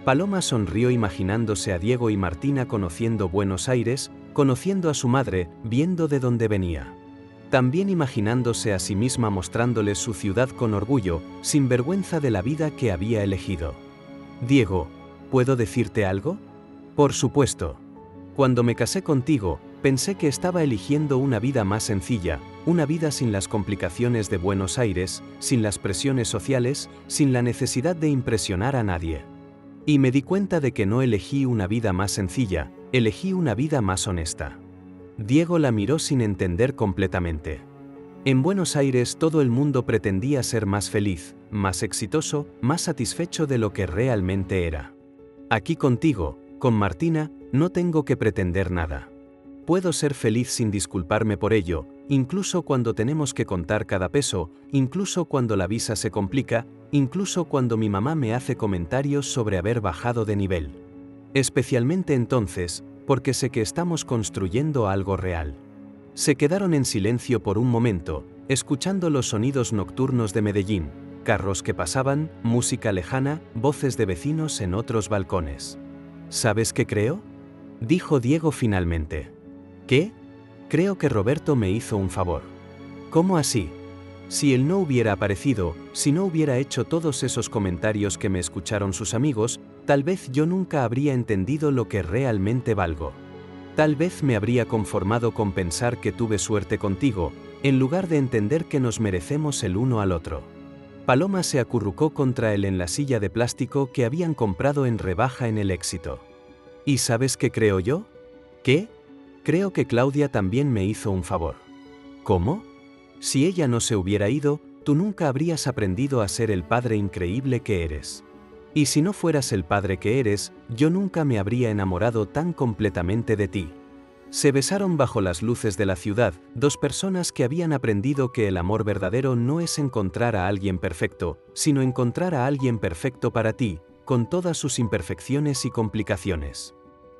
Paloma sonrió imaginándose a Diego y Martina conociendo Buenos Aires, conociendo a su madre, viendo de dónde venía. También imaginándose a sí misma mostrándoles su ciudad con orgullo, sin vergüenza de la vida que había elegido. Diego, ¿puedo decirte algo? Por supuesto. Cuando me casé contigo, pensé que estaba eligiendo una vida más sencilla, una vida sin las complicaciones de Buenos Aires, sin las presiones sociales, sin la necesidad de impresionar a nadie. Y me di cuenta de que no elegí una vida más sencilla, elegí una vida más honesta. Diego la miró sin entender completamente. En Buenos Aires todo el mundo pretendía ser más feliz, más exitoso, más satisfecho de lo que realmente era. Aquí contigo, con Martina, no tengo que pretender nada. Puedo ser feliz sin disculparme por ello, incluso cuando tenemos que contar cada peso, incluso cuando la visa se complica, incluso cuando mi mamá me hace comentarios sobre haber bajado de nivel. Especialmente entonces, porque sé que estamos construyendo algo real. Se quedaron en silencio por un momento, escuchando los sonidos nocturnos de Medellín, carros que pasaban, música lejana, voces de vecinos en otros balcones. ¿Sabes qué creo?, dijo Diego finalmente. ¿Qué? Creo que Roberto me hizo un favor. ¿Cómo así? Si él no hubiera aparecido, si no hubiera hecho todos esos comentarios que me escucharon sus amigos, tal vez yo nunca habría entendido lo que realmente valgo. Tal vez me habría conformado con pensar que tuve suerte contigo, en lugar de entender que nos merecemos el uno al otro. Paloma se acurrucó contra él en la silla de plástico que habían comprado en rebaja en El Éxito. ¿Y sabes qué creo yo? ¿Qué? Creo que Claudia también me hizo un favor. ¿Cómo? Si ella no se hubiera ido, tú nunca habrías aprendido a ser el padre increíble que eres. Y si no fueras el padre que eres, yo nunca me habría enamorado tan completamente de ti. Se besaron bajo las luces de la ciudad, dos personas que habían aprendido que el amor verdadero no es encontrar a alguien perfecto, sino encontrar a alguien perfecto para ti, con todas sus imperfecciones y complicaciones.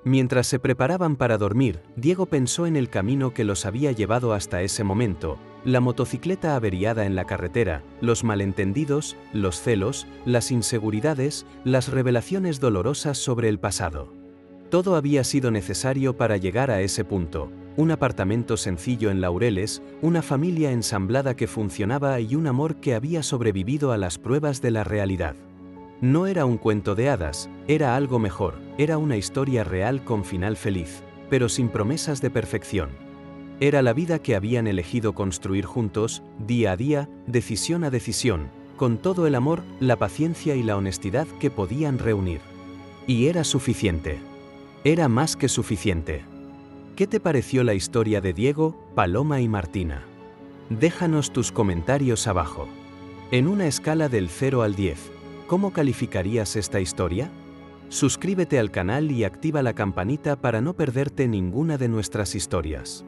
Mientras se preparaban para dormir, Diego pensó en el camino que los había llevado hasta ese momento, la motocicleta averiada en la carretera, los malentendidos, los celos, las inseguridades, las revelaciones dolorosas sobre el pasado. Todo había sido necesario para llegar a ese punto: un apartamento sencillo en Laureles, una familia ensamblada que funcionaba y un amor que había sobrevivido a las pruebas de la realidad. No era un cuento de hadas, era algo mejor, era una historia real con final feliz, pero sin promesas de perfección. Era la vida que habían elegido construir juntos, día a día, decisión a decisión, con todo el amor, la paciencia y la honestidad que podían reunir. Y era suficiente. Era más que suficiente. ¿Qué te pareció la historia de Diego, Paloma y Martina? Déjanos tus comentarios abajo. En una escala del 0 al 10, ¿cómo calificarías esta historia? Suscríbete al canal y activa la campanita para no perderte ninguna de nuestras historias.